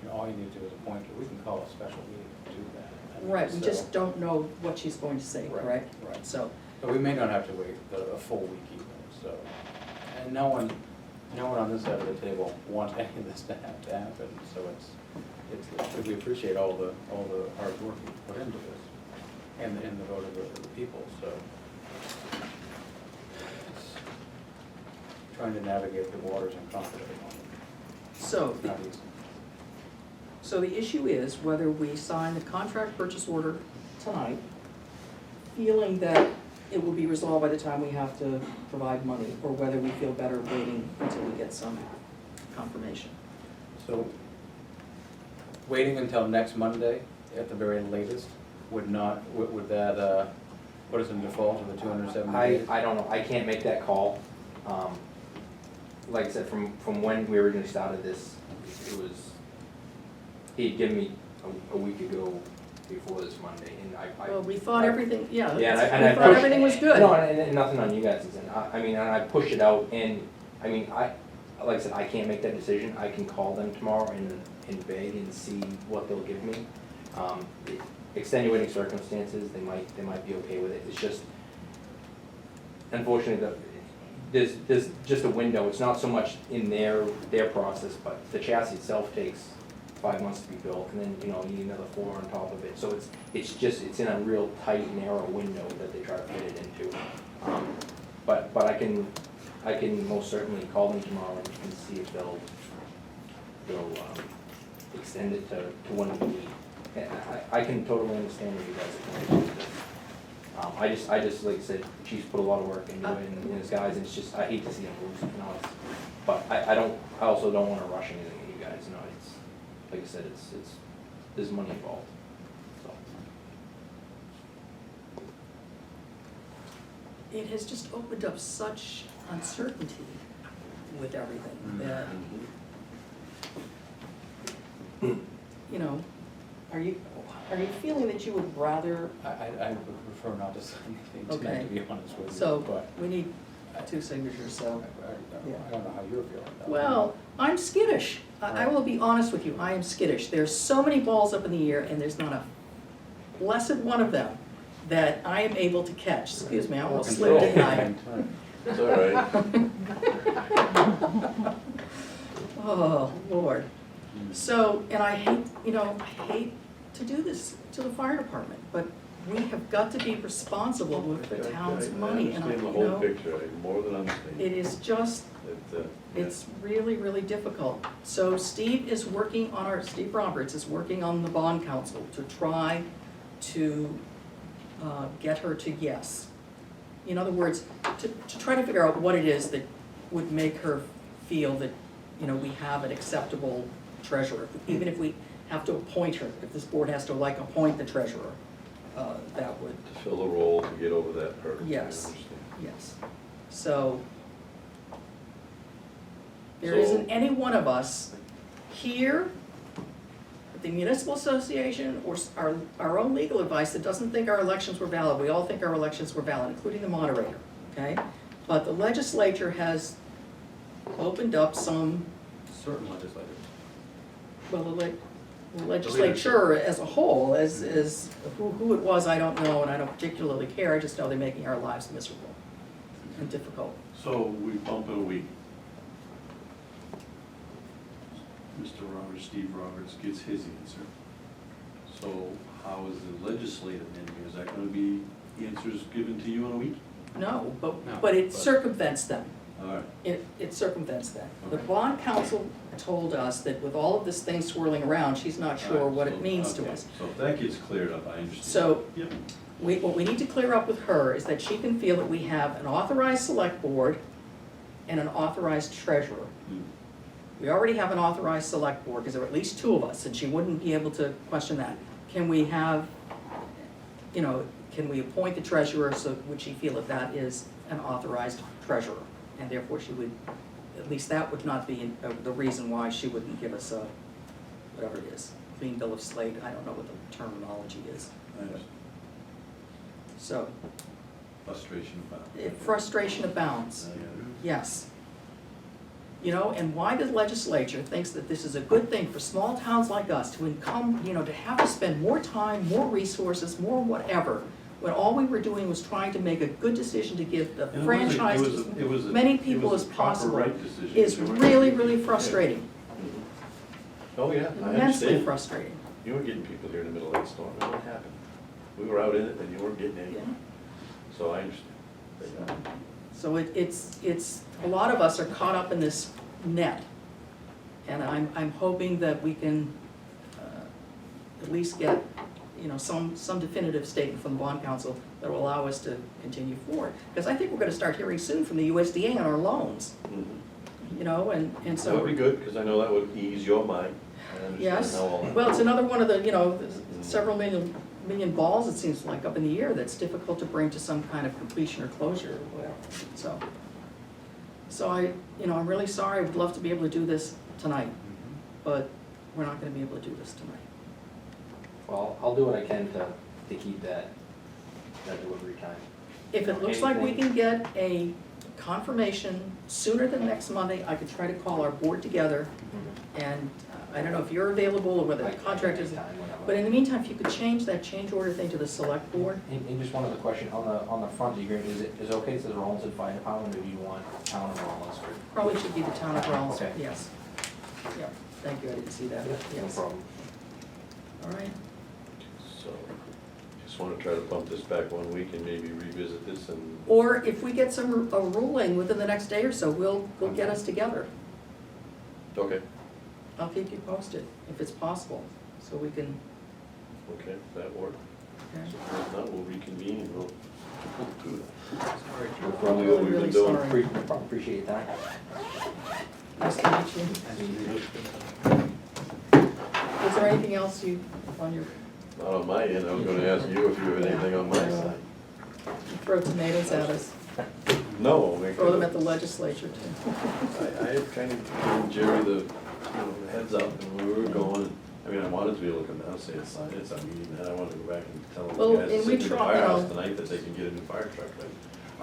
B: you know, all you need to do is appoint her, we can call a special meeting to do that. And
A: right, we
B: so-
A: just don't know what she's going to say,
B: Right,
A: right?
B: right.
A: So,
B: But we may not have to wait a full week either, so. And no one on this side of the table wants any of this to have to happen, so we appreciate all the hard work you put into this and the vote of the people, so. It's trying to navigate the waters in Concord at the moment,
A: so,
B: it's not easy.
A: so the issue is whether we sign the contract purchase order tonight, feeling that it will be resolved by the time we have to provide money, or whether we feel better waiting until we get some confirmation.
B: So, waiting until next Monday at the very latest would that, put us in default of the 270 days?
K: I don't know, I can't make that call. Like I said, from when we originally started this, it was, he'd given me a week ago before this Monday, and
A: Well, we thought everything, yeah,
K: Yeah,
A: we thought everything was good.
K: No, and nothing on you guys' end. I mean, and I pushed it out, and, I mean, like I said, I can't make that decision. I can call them tomorrow and beg and see what they'll give me. Extenuating circumstances, they might be okay with it. It's just, unfortunately, there's just a window. It's not so much in their process, but the chassis itself takes 5 months to be built, and then, you know, you need another 4 on top of it. So it's in a real tight, narrow window that they try to fit it into. But I can most certainly call them tomorrow and see if they'll extend it to when we need. And I can totally understand what you guys are going to do. I just, like I said, Chief's put a lot of work into it and his guys, and it's just, I hate to see him lose, you know, it's, but I also don't wanna rush anything at you guys, you know, it's, like I said, it's, there's money involved, so.
A: It has just opened up such uncertainty with everything that, you know, are you feeling that you would rather,
B: I would prefer not to say anything tonight,
A: Okay.
B: to be honest with you,
A: so,
B: but
A: we need 2 signatures, so.
B: I don't know how you're feeling though.
A: Well, I'm skittish. I will be honest with you, I am skittish. There's so many balls up in the air, and there's not a blessed one of them that I am able to catch. Excuse me, I almost slipped, didn't I?
F: It's all right.
A: Oh, Lord. So, and I hate, I hate to do this to the fire department, but we have got to be responsible with the town's money, and
F: I understand the whole picture, I more than understand.
A: it is just, it's really, really difficult. So Steve Roberts is working on the bond council to try to get her to yes. In other words, to try to figure out what it is that would make her feel that, we have an acceptable treasurer. Even if we have to appoint her, if this board has to appoint the treasurer, that would,
F: To fill the role, to get over that hurdle. I
A: Yes.
F: understand.
A: yes. So, there
F: So-
A: isn't any one of us here, at the municipal association, or our own legal advice that doesn't think our elections were valid. We all think our elections were valid, including the moderator, okay? But the legislature has opened up some,
F: Certain legislators.
A: well, the legislature as a whole, as who it was, I don't know, and I don't particularly care. I just know they're making our lives miserable and difficult.
L: So we bump it a week. Mr. Roberts, Steve Roberts gets his answer. So how is the legislative ending? Is that gonna be answers given to you in a week?
A: No,
B: No,
A: but it
B: but-
A: circumvents them.
L: All right.
A: It circumvents that. The
L: Okay.
A: bond council told us that with all of this thing swirling around, she's not sure
L: All right,
A: what
L: so-
A: it means to
L: okay,
A: us.
L: So if that gets cleared up, I understand.
A: So
L: Yep.
A: what we need to clear up with her is that she can feel that we have an authorized select board and an authorized treasurer.
L: Hmm.
A: We already have an authorized select board, because there are at least 2 of us, and she wouldn't be able to question that. Can we have, can we appoint the treasurer, so would she feel that that is an authorized treasurer? And therefore she would, at least that would not be the reason why she wouldn't give us a, whatever it is, clean bill of slate, I don't know what the terminology is.
L: I understand.
A: So,
L: Frustration about.
A: frustration abounds,
L: I get it.
A: yes. And why the legislature thinks that this is a good thing for small towns like us to to have to spend more time, more resources, more whatever, when all we were doing was trying to make a good decision to give the
L: And it was a-
A: franchise
L: it was a-
A: to
L: it was
A: as
L: a-
A: many
L: it
A: people
L: was
A: as
L: a proper
A: possible,
L: right decision.
A: is
L: You weren't-
A: really, really frustrating,
F: Oh, yeah, I
A: immensely
F: understand.
A: frustrating.
F: You weren't getting people here in the middle of that storm, and what happened? We were out in it, and you weren't getting any.
A: Yeah.
F: So I understand.
A: So it's, a lot of us are caught up in this net. And I'm hoping that we can at least get, some definitive statement from the bond council that will allow us to continue forward. Because I think we're gonna start hearing soon from the USDA on our loans,
F: Mhm.
A: and so.
F: That would be good, because I know that would ease your mind. I understand
A: Yes,
F: how all that.
A: well, it's another one of the, several million balls, it seems like, up in the air that's difficult to bring to some kind of completion or closure or whatever, so I'm really sorry, I would love to be able to do this tonight, but we're not gonna be able to do this tonight.
K: Well, I'll do what I can to keep that delivery time.
A: If it looks like we can get a confirmation sooner than next Monday, I could try to call our board together, and I don't know if you're available or whether the contract is, but in the meantime, if you could change that change order thing to the select board.
K: And just one other question, on the front of the agreement, is it okay, it says Rollinsford Fire Department, or do you want town of Rollinsford?
A: Probably should be the town of Rollinsford,
K: Okay.
A: yes. Yeah, thank you, I didn't see that,
K: No
A: yes.
K: problem.
A: All right,
F: So, just want to try to bump this back 1 week and maybe revisit this and.
A: or if we get a ruling within the next day or so, we'll get us together.
F: Okay,
A: I'll keep you posted, if it's possible, so we can,
F: okay, that work.
A: Okay.
F: So if not, we'll reconvene and we'll do that.
B: Sorry,
F: We'll
B: Joe.
F: probably what we've
A: Really
F: been doing.
A: sorry.
K: Appreciate that.
A: Nice to meet you. Is there anything else you, on your,
F: Not on my end, I was gonna ask you if you have anything on my side.
A: throw tomatoes at us,
F: No, I'll make
A: throw them
F: it.
A: at the legislature too?
F: I had kind of given Jerry the, the heads up and we were going. I mean, I wanted to be able to come down and say it's a meeting, and I wanted to go back and tell them
A: Well,
F: the guys
A: and
F: that
A: we
F: sit in the
A: try, you
F: firehouse
A: know.
F: tonight that they can get a new fire truck. But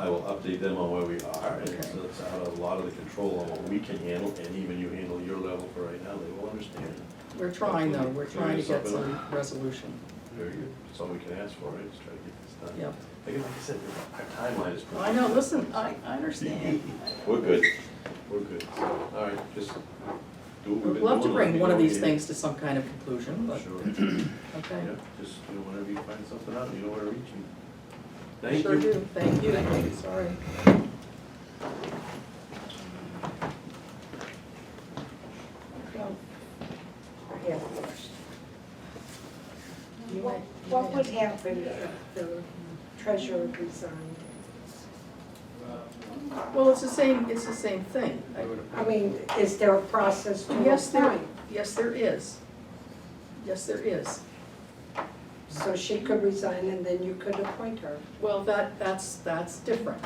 F: I will update them on where we are, and
A: Okay.
F: so it's out of a lot of the control on what we can handle, and even you handle your level for right now, they will understand.
A: We're trying though, we're
F: Hopefully
A: trying to get
F: clear this
A: some
F: up
A: resolution.
F: Very good, that's all we can ask for, right, is try to get this done.
A: Yep.
F: Like I said, our timeline is pretty.
A: I know, listen, I understand.
F: We're good, we're good, so, all right, just do what we've
A: We'd
F: been
A: love to
F: doing,
A: bring
F: let me
A: one of
F: know
A: these
F: if
A: things to some kind of conclusion, but,
F: Sure.
A: okay.
F: Yeah, just, whenever you find something out, you know where to reach me. Thank you.
A: Sure do, thank you, sorry.
I: Well, I have a question.
A: You
I: What,
A: might-
I: what would happen if the treasurer resigned?
A: Well, it's the same thing.
I: I mean, is there a process to
A: Yes,
I: appoint?
A: yes, there is. Yes, there is.
I: So she could resign and then you could appoint her?
A: Well, that's different.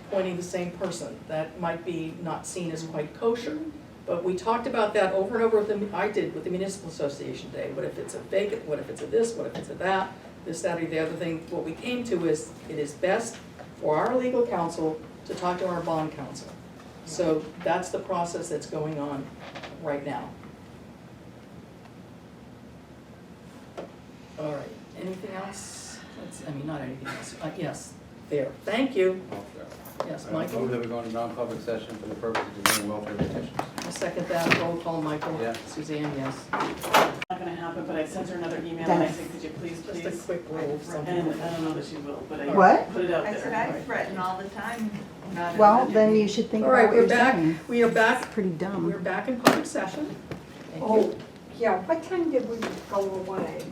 A: Appointing the same person, that might be not seen as quite kosher. But we talked about that over and over with I did with the municipal association day. What if it's a vacant, what if it's a this, what if it's a that, this, that, or the other thing. What we came to is, it is best for our legal counsel to talk to our bond counsel. So that's the process that's going on right now. All right, anything else? Not anything else. Yes, there, thank you. Yes,
B: I
A: Michael?
B: move that we go into non-public session for the purpose of doing welfare petitions.
A: I second that. Roll call, Michael.
B: Yeah.
A: Suzanne, yes.
H: Not gonna happen, but I sent her another email and I said, could you please,
A: Just a quick roll.
H: And I don't know that she will, but I
D: What?
H: put it out
E: I
H: there.
E: said, I threaten all the time, not at
D: Well,
E: budget
D: then you
E: meetings.
D: should think
A: All
D: about
A: right,
D: what
A: we're
D: you're
A: back.
D: saying.
A: We are back.
D: Pretty dumb.
A: We're back in public session. Thank you.
I: Oh, yeah, what time did we go away?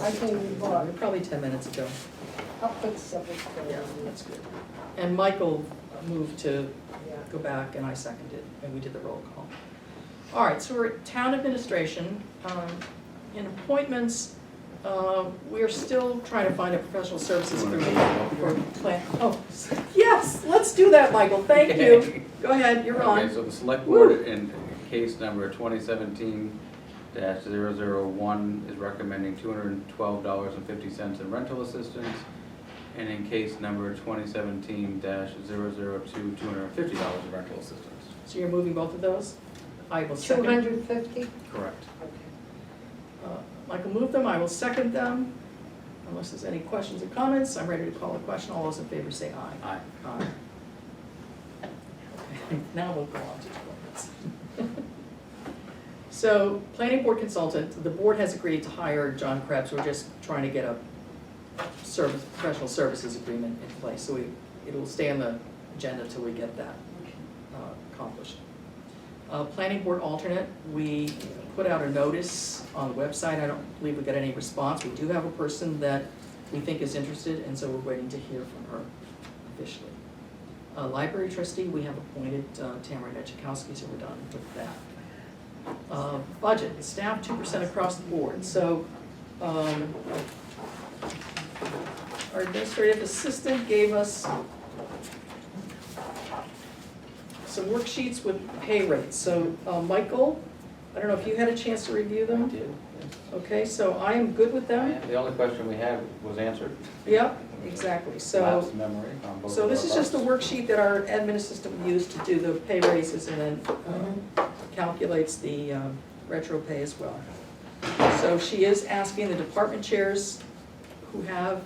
I: I can
A: Well,
I: look,
A: probably 10 minutes ago.
I: I'll put 7:30.
A: Yeah, that's good. And Michael moved to
I: Yeah.
A: go back and I seconded, and we did the roll call. All right, so we're at town administration. In appointments, we're still trying to find a professional services agreement for plan. Oh, yes, let's do that, Michael, thank you. Go ahead, you're on.
B: Okay, so the select board in case number 2017-001 is recommending $212.50 in rental assistance. And in case number 2017-002, $250 in rental assistance.
A: So you're moving both of those? I will second.
I: 250?
B: Correct.
I: Okay.
A: Michael moved them, I will second them. Unless there's any questions or comments, I'm ready to call a question. All those in favor say aye.
B: Aye.
A: Aye. Okay, now we'll go on to appointments. So, planning board consultant, the board has agreed to hire John Krebs. We're just trying to get a professional services agreement in place. So it'll stay on the agenda till we get that accomplished. Planning board alternate, we put out a notice on the website. I don't believe we got any response. We do have a person that we think is interested, and so we're waiting to hear from her officially. Library trustee, we have appointed Tamara Nechikowski, so we're done with that. Budget, staff 2% across the board. So our administrative assistant gave us some worksheets with pay rates. So Michael, I don't know if you had a chance to review
B: I
A: them?
B: did.
A: Okay, so I am good with them.
B: The only question we had was answered.
A: Yep, exactly. So.
B: Lapse memory on both
A: So
B: of
A: this
B: our
A: is just the
B: parts.
A: worksheet that our admin assistant used to do the pay raises and then calculates the retro pay as well. So she is asking the department chairs who have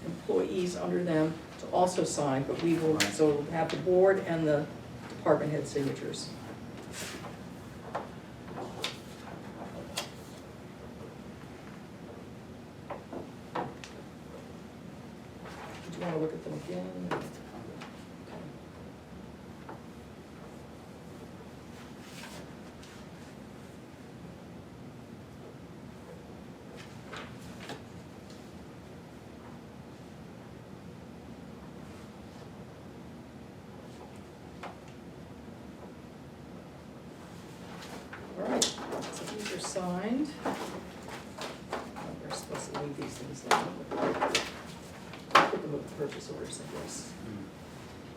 A: employees under them to also sign, but we will, so we'll have the board and the department head signatures. Do you want to look at them again? Okay. signed. We're supposed to leave these things down, but put them with the purchase orders, I guess.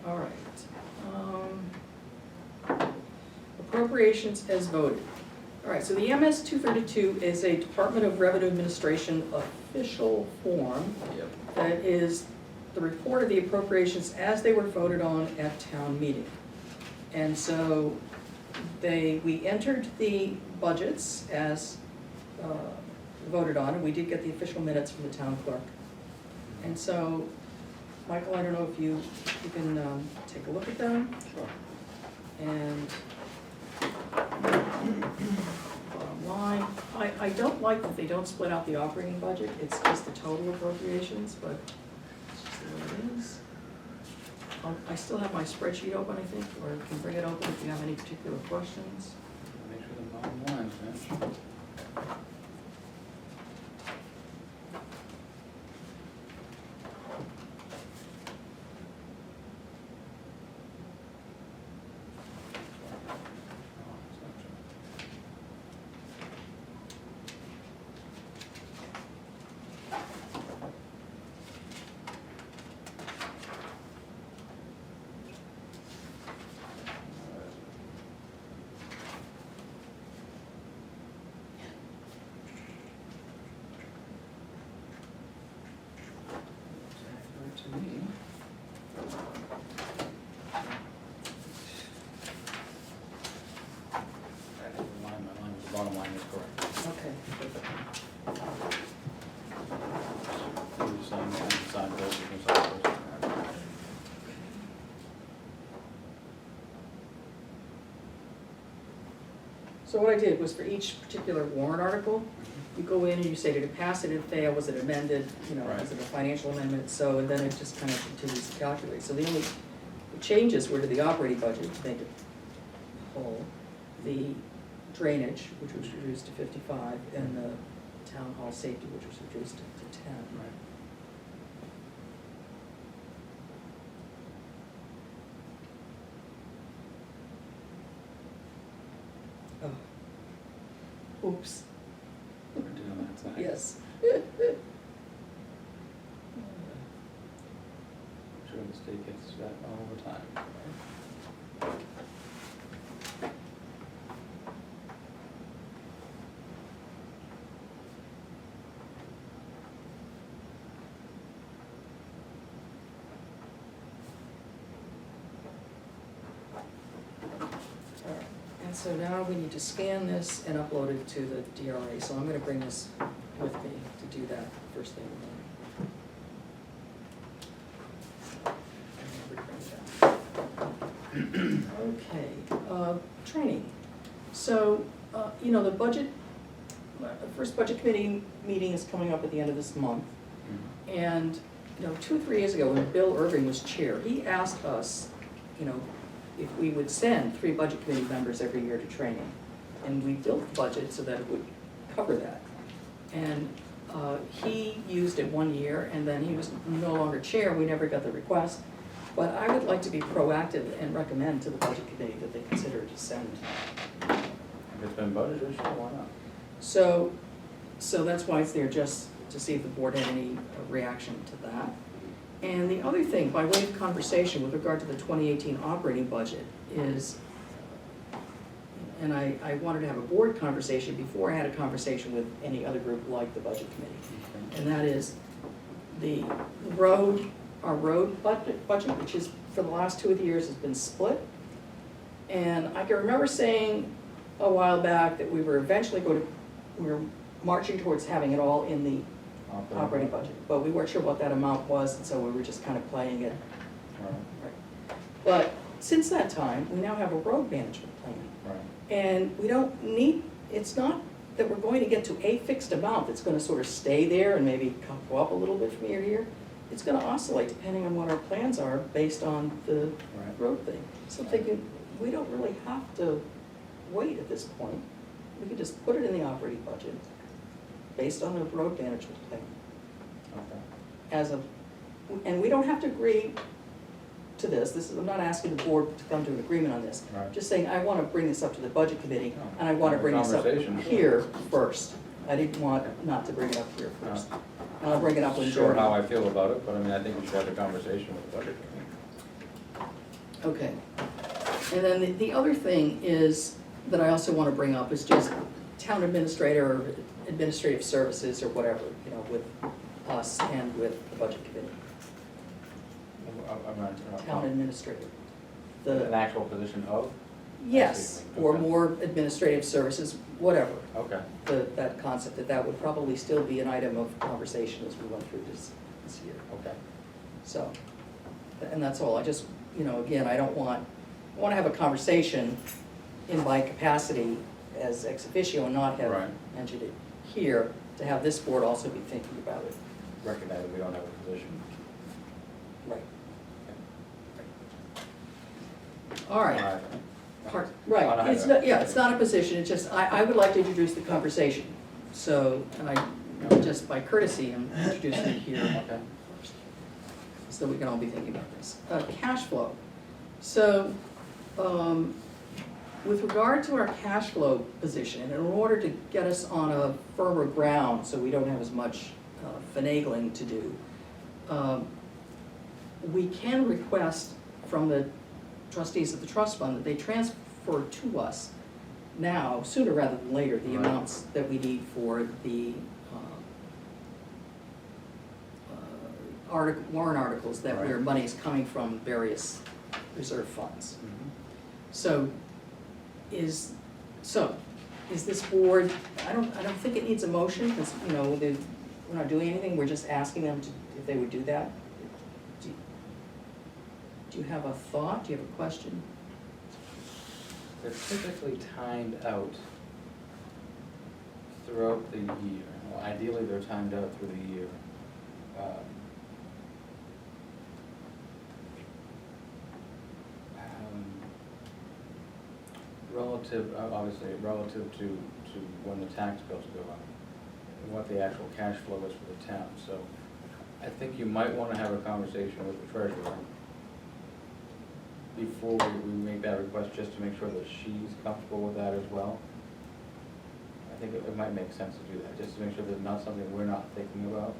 A: All right. Appropriations as voted. All right, so the MS 232 is a Department of Revenue Administration official form
K: Yep.
A: that is the report of the appropriations as they were voted on at town meeting. And so we entered the budgets as voted on, and we did get the official minutes from the town clerk. And so, Michael, I don't know if you can take a look at them.
B: Sure.
A: And bottom line, I don't like that they don't split out the operating budget, it's just the total appropriations, but it's just the way it is. I still have my spreadsheet open, I think, or can bring it open if you have any particular questions.
B: Make sure the bottom line's matched. To me. My line, the bottom line is correct.
A: Okay.
B: You sign that, you sign those, you can sign those.
A: So what I did was for each particular warrant article, you go in and you say, did it pass, did it fail, was it amended,
B: Right.
A: was it a financial amendment, so, and then it just kind of continues to calculate. So the only changes were to the operating budget, to make it whole, the drainage, which was reduced to 55, and the town hall safety, which was reduced to 10.
B: Right.
A: Oh. Oops,
B: We're doing that tonight.
A: yes.
B: Sure the state gets that all the time.
A: Alright, and so now we need to scan this and upload it to the DRA, so I'm gonna bring this with me to do that first thing in the morning. Okay, training. So, the budget, the first budget committee meeting is coming up at the end of this month. And, 2 or 3 years ago, when Bill Irving was chair, he asked us, if we would send 3 budget committee members every year to training. And we built the budget so that it would cover that. And he used it 1 year, and then he was no longer chair, we never got the request. But I would like to be proactive and recommend to the budget committee that they consider to send.
B: If it's been budgeted, sure, why not?
A: So that's why it's there, just to see if the board had any reaction to that. And the other thing, by way of conversation with regard to the 2018 operating budget is, and I wanted to have a board conversation before I had a conversation with any other group like the budget committee. And that is our road budget, which is, for the last 2 years, has been split. And I can remember saying a while back that we were eventually we were marching towards having it all in the operating budget, but we weren't sure what that amount was, and so we were just kind of playing it.
B: Right.
A: But since that time, we now have a road management plan.
B: Right.
A: And we don't need, it's not that we're going to get to a fixed amount that's gonna sort of stay there and maybe go up a little bit from year to year. It's gonna oscillate depending on what our plans are based on the
B: Right.
A: road thing. So I'm thinking, we don't really have to wait at this point. We could just put it in the operating budget based on the road management plan.
B: Okay.
A: And we don't have to agree to this, I'm not asking the board to come to an agreement on this.
B: Right.
A: Just saying, I wanna bring this up to the budget committee, and I wanna
B: Have a
A: bring this up
B: conversation.
A: here first. I didn't want not to bring it up here first. And I'll bring it up when
B: Sure
A: Jody.
B: how I feel about it, but I mean, I think we should have a conversation with the budget committee.
A: Okay. And then the other thing is, that I also wanna bring up is just town administrator, or administrative services, or whatever, you know, with us and with the budget committee.
B: I'm not,
A: Town administrator.
B: an
A: The,
B: actual position of?
A: yes, or
B: Okay.
A: more administrative services, whatever.
B: Okay.
A: That concept, that would probably still be an item of conversation as we went through this year.
B: Okay.
A: So, and that's all, I just, you know, again, I wanna have a conversation in my capacity as ex officio and not have
B: Right.
A: mentioned it here, to have this board also be thinking about it.
B: Recognize that we don't have a position.
A: Right. All right.
B: On either.
A: Right, it's not, yeah, it's not a position, it's just, I would like to introduce the conversation. So, and I, you know, just by courtesy, I'm introducing it here.
B: Okay.
A: So we can all be thinking about this. Cash flow. So, with regard to our cash flow position, and in order to get us on a firmer ground, so we don't have as much finagling to do, we can request from the trustees of the trust fund that they transfer to us now, sooner rather than later, the
B: Right.
A: amounts that we need for the warrant articles that where
B: Right.
A: money is coming from various reserve funds.
B: Mhm.
A: So is this board, I don't think it needs a motion, because, you know, we're not doing anything, we're just asking them to, if they would do that. Do you have a thought, do you have a question?
B: They're typically timed out throughout the year. Well, ideally, they're timed out through the year. Relative, obviously, relative to when the tax bills go out, and what the actual cash flow is for the town. So I think you might wanna have a conversation with the treasurer before we make that request, just to make sure that she's comfortable with that as well. I think it might make sense to do that, just to make sure there's not something we're not thinking about,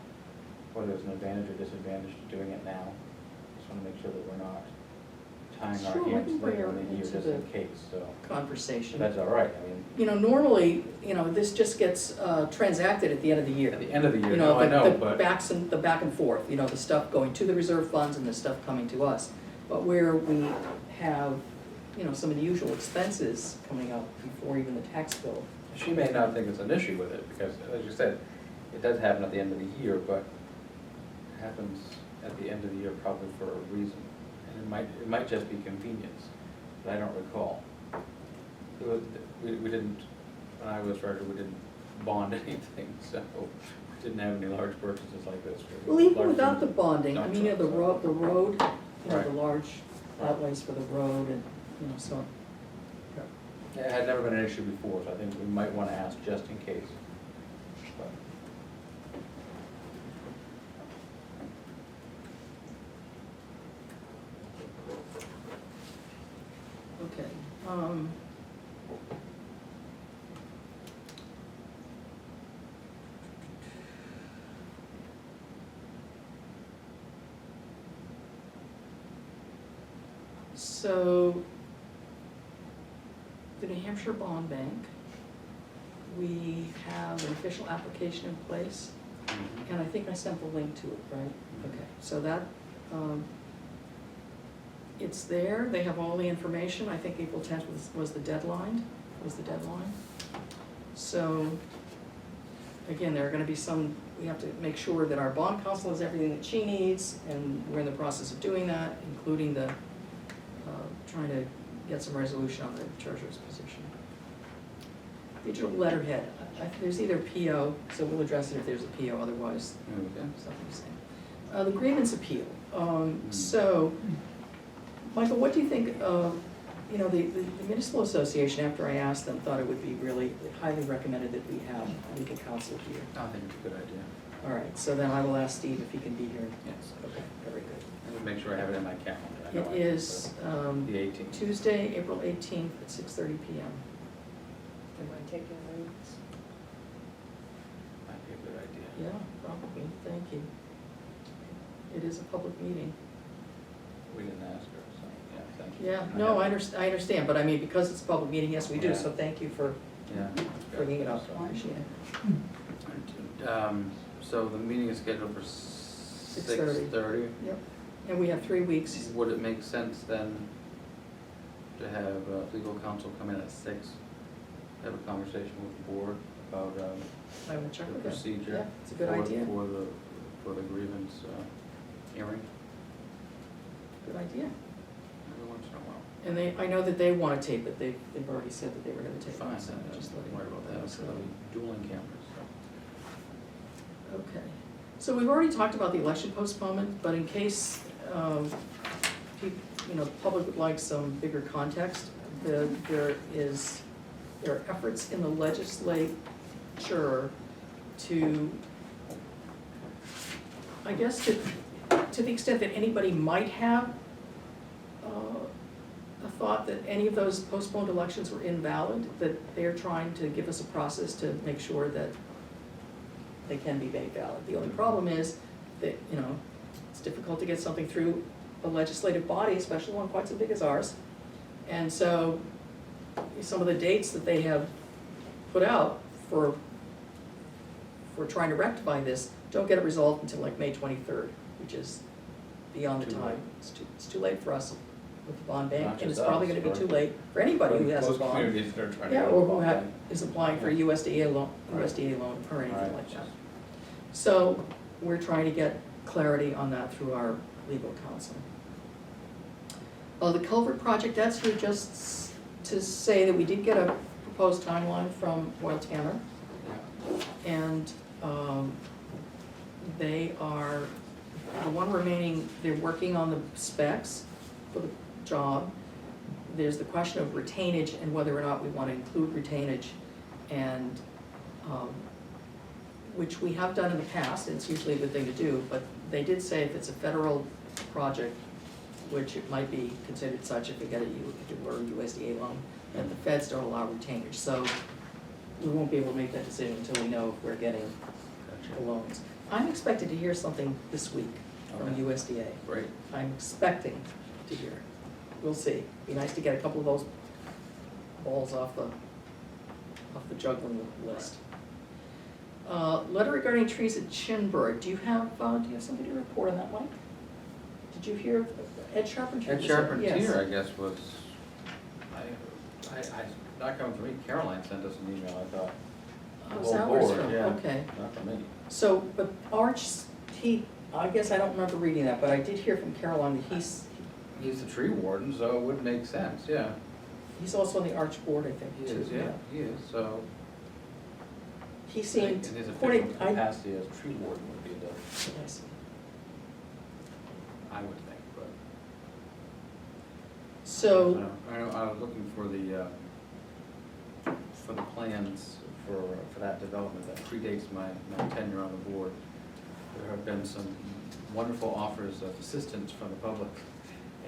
B: whether there's an advantage or disadvantage to doing it now. Just wanna make sure that we're not tying
A: Sure,
B: our
A: we
B: hands
A: can bring
B: later
A: her
B: in the year
A: into
B: just
A: the
B: in case, so.
A: Conversation.
B: That's all right, I mean,
A: You know, normally, you know, this just gets transacted at the end of the year.
B: at the end of the year,
A: You
B: no,
A: know,
B: I know,
A: the
B: but,
A: back and forth, you know, the stuff going to the reserve funds and the stuff coming to us. But where we have, you know, some unusual expenses coming up before even the tax bill.
B: she may not think it's an issue with it, because, as you said, it does happen at the end of the year, but it happens at the end of the year probably for a reason. And it might just be convenience, but I don't recall. We didn't, when I was treasurer, we didn't bond anything, so we didn't have any large purchases like this.
A: Well, even
B: Large
A: without the
B: sums.
A: bonding, I mean, you know, the road, you know, the
B: Right.
A: large outlays for the road and, you know, so.
B: It had never been an issue before, so I think we might wanna ask just in case. But-
A: Okay, so, the New Hampshire Bond Bank, we have an official application in place, and I think I sent the link to it, right? Okay, so that, it's there, they have all the information, I think April 10th was the deadline. So, again, there are gonna be some, we have to make sure that our bond counsel has everything that she needs, and we're in the process of doing that, including the, trying to get some resolution on the treasurer's position. Digital letterhead, there's either PO, so we'll address it if there's a PO, otherwise,
B: Okay.
A: something the same. The grievance appeal, so, Michael, what do you think of, you know, the municipal association, after I asked them, thought it would be really highly recommended that we have legal counsel here.
B: I think it's a good idea.
A: All right, so then I will ask Steve if he can be here.
B: Yes.
A: Okay, very good.
B: I would make sure I have it in my calendar. I know
A: It
B: I-
A: is
B: The 18th.
A: Tuesday, April 18th at 6:30 PM.
E: Am I taking notes?
B: Might be a good idea.
A: Yeah, probably, thank you. It is a public meeting.
B: We didn't ask her, so, yeah, thank you.
A: Yeah, no, I
B: have-
A: I understand, but I mean, because it's a public meeting, yes, we do,
B: Yeah.
A: so thank you for
B: Yeah.
A: bringing it up,
B: So-
A: I appreciate it.
B: So the meeting is scheduled for
A: 6:30.
B: 6:30.
A: Yep, and we have 3 weeks.
B: Would it make sense then to have legal counsel come in at 6, have a conversation with the board about
A: I will check
B: the
A: with them.
B: procedure?
A: Yeah, it's a good
B: for-
A: idea,
B: For the grievance hearing,
A: good idea.
B: every once in a while.
A: And I know that they want to tape it, they've already said that they were gonna tape
B: Fine,
A: it, so just
B: don't
A: let
B: worry about that,
A: so.
B: so there'll be dueling cameras, so.
A: Okay, so we've already talked about the election postponement, but in case, the public would like some bigger context, there are efforts in the legislature to, I guess, to the extent that anybody might have a thought that any of those postponed elections were invalid, that they're trying to give us a process to make sure that they can be made valid. The only problem is that, it's difficult to get something through a legislative body, especially one quite so big as ours. And so some of the dates that they have put out for trying to rectify this don't get it resolved until like May 23rd, which is beyond the
B: Too
A: time.
B: late.
A: It's too late for us with the bond bank,
B: Not
A: and
B: just
A: it's probably
B: us,
A: gonna be
B: but-
A: too late for anybody who has a
B: Most
A: bond.
B: communities that are trying to
A: Yeah,
B: get
A: or
B: a
A: who
B: bond
A: have,
B: done.
A: is applying for a
B: Yeah.
A: USDA loan,
B: Right.
A: USDA loan or anything
B: Right.
A: like that. So we're trying to get clarity on that through our legal counsel. The culvert project, that's here just to say that we did get a proposed timeline from Boyle Tanner.
B: Yeah.
A: And they are, the one remaining, they're working on the specs for the job. There's the question of retainage and whether or not we want to include retainage, and, which we have done in the past, and it's usually a good thing to do, but they did say if it's a federal project, which it might be considered such if it were a USDA loan, that the feds don't allow retainage, so we won't be able to make that decision until we know if we're getting the loans. I'm expected to hear something this week from
B: Okay.
A: USDA.
B: Great.
A: I'm expecting to hear. We'll see. Be nice to get a couple of those balls off the juggling list. Letter regarding trees at Chinburg. Do you have something to report on that one? Did you hear Ed Charpentier?
B: Ed Charpentier,
A: Yes.
B: I guess, was, not coming from me, Caroline sent us an email, I thought.
A: Oh,
B: The
A: is that
B: whole
A: where it's
B: board,
A: from?
B: yeah.
A: Okay.
B: Not from me.
A: So, but Arch, I guess I don't remember reading that, but I did hear from Caroline that
B: He's the tree warden, so it would make sense, yeah.
A: he's also on the Arch board, I think,
B: He
A: too.
B: is, yeah, he is, so.
A: He seemed,
B: In his official
A: according,
B: capacity as tree warden would be the,
A: Yes.
B: I would think, but.
A: So,
B: I was looking for the plans for that development that predates my tenure on the board. There have been some wonderful offers of assistance from the public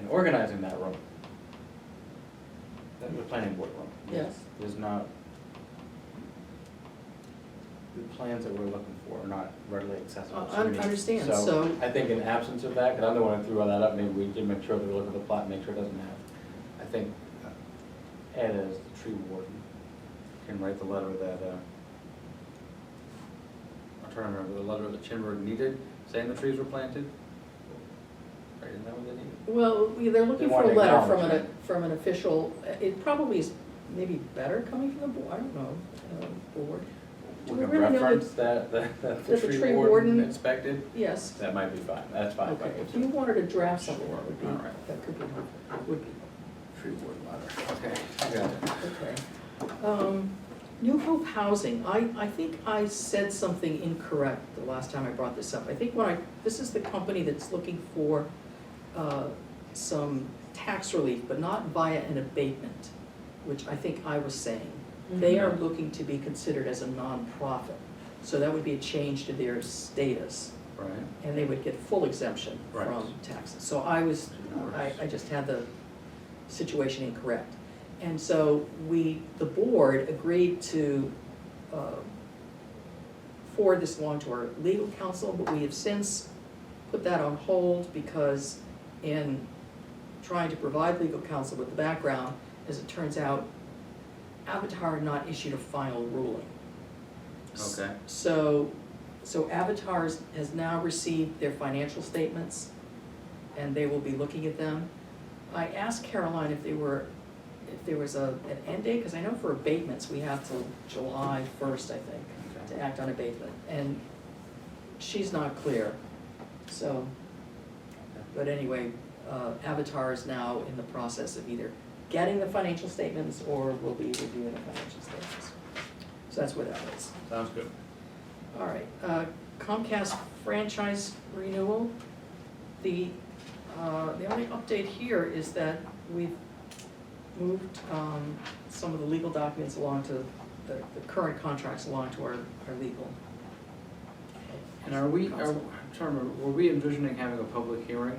B: in organizing that room. The planning board room.
A: yes,
B: Is not, the plans that we're looking for are not readily accessible
A: I
B: to me.
A: understand, so-
B: I think in absence of that, because I'm the one who threw all that up, maybe we did make sure that we look at the plot, make sure it doesn't have. I think Ed, as the tree warden, can write the letter that, I'm trying to remember, the letter that Chinburg needed, saying the trees were planted. Right, isn't that what they needed?
A: well, they're looking
B: They
A: for a
B: want
A: letter from
B: acknowledgement.
A: from an official, it probably is maybe better coming from the board, I don't know, board. Do
B: We
A: we
B: can
A: really know
B: reference that the
A: that the
B: tree
A: tree
B: warden
A: warden-
B: inspected,
A: Yes,
B: that might be fine, that's fine.
A: okay, if you wanted to draft something, that would be,
B: All right.
A: that could be helpful, would be,
B: Tree warden letter, okay, I got it.
A: okay. New Hope Housing, I think I said something incorrect the last time I brought this up. I think this is the company that's looking for some tax relief, but not via an abatement, which I think I was saying. They are looking to be considered as a nonprofit, so that would be a change to their status,
B: Right.
A: and they would get full exemption
B: Right.
A: from taxes. So I was I just had the situation incorrect. And so the board agreed to forward this along to our legal counsel, but we have since put that on hold because in trying to provide legal counsel with the background, as it turns out, Avatar had not issued a final ruling.
B: Okay.
A: So Avatar has now received their financial statements, and they will be looking at them. I asked Caroline if there was an end date, because I know for abatements, we have till July 1st, I think, to act on abatement, and she's not clear, so. But anyway, Avatar is now in the process of either getting the financial statements or will be reviewing the financial statements. So that's where that is.
B: Sounds good.
A: All right, Comcast franchise renewal. The only update here is that we've moved some of the legal documents along to, the current contracts along to our legal.
B: And I'm trying to remember, were we envisioning having a public hearing?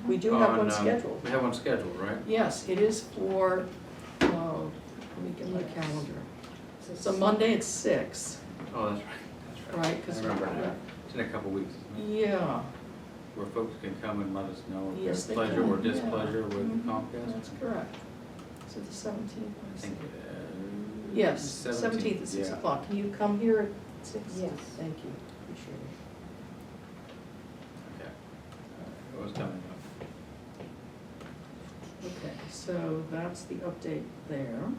A: We do have one
B: on,
A: scheduled.
B: We have one scheduled, right?
A: Yes, it is for, let me get my calendar. So Monday at 6,
B: Oh, that's right, that's right.
A: right? 'Cause
B: I remember now. It's in a couple weeks, isn't it?
A: Yeah,
B: Where folks can come and let us know
A: yes,
B: their
A: they
B: pleasure or
A: can, yeah.
B: displeasure with
A: Mhm,
B: Comcast.
A: that's correct. So the 17th,
B: I think,
A: yes, 17th at 6
B: yeah.
A: o'clock. Can you come here at 6?
I: Yes.
A: Thank you, appreciate it.
B: Okay. It was coming up.
A: Okay, so that's the update there.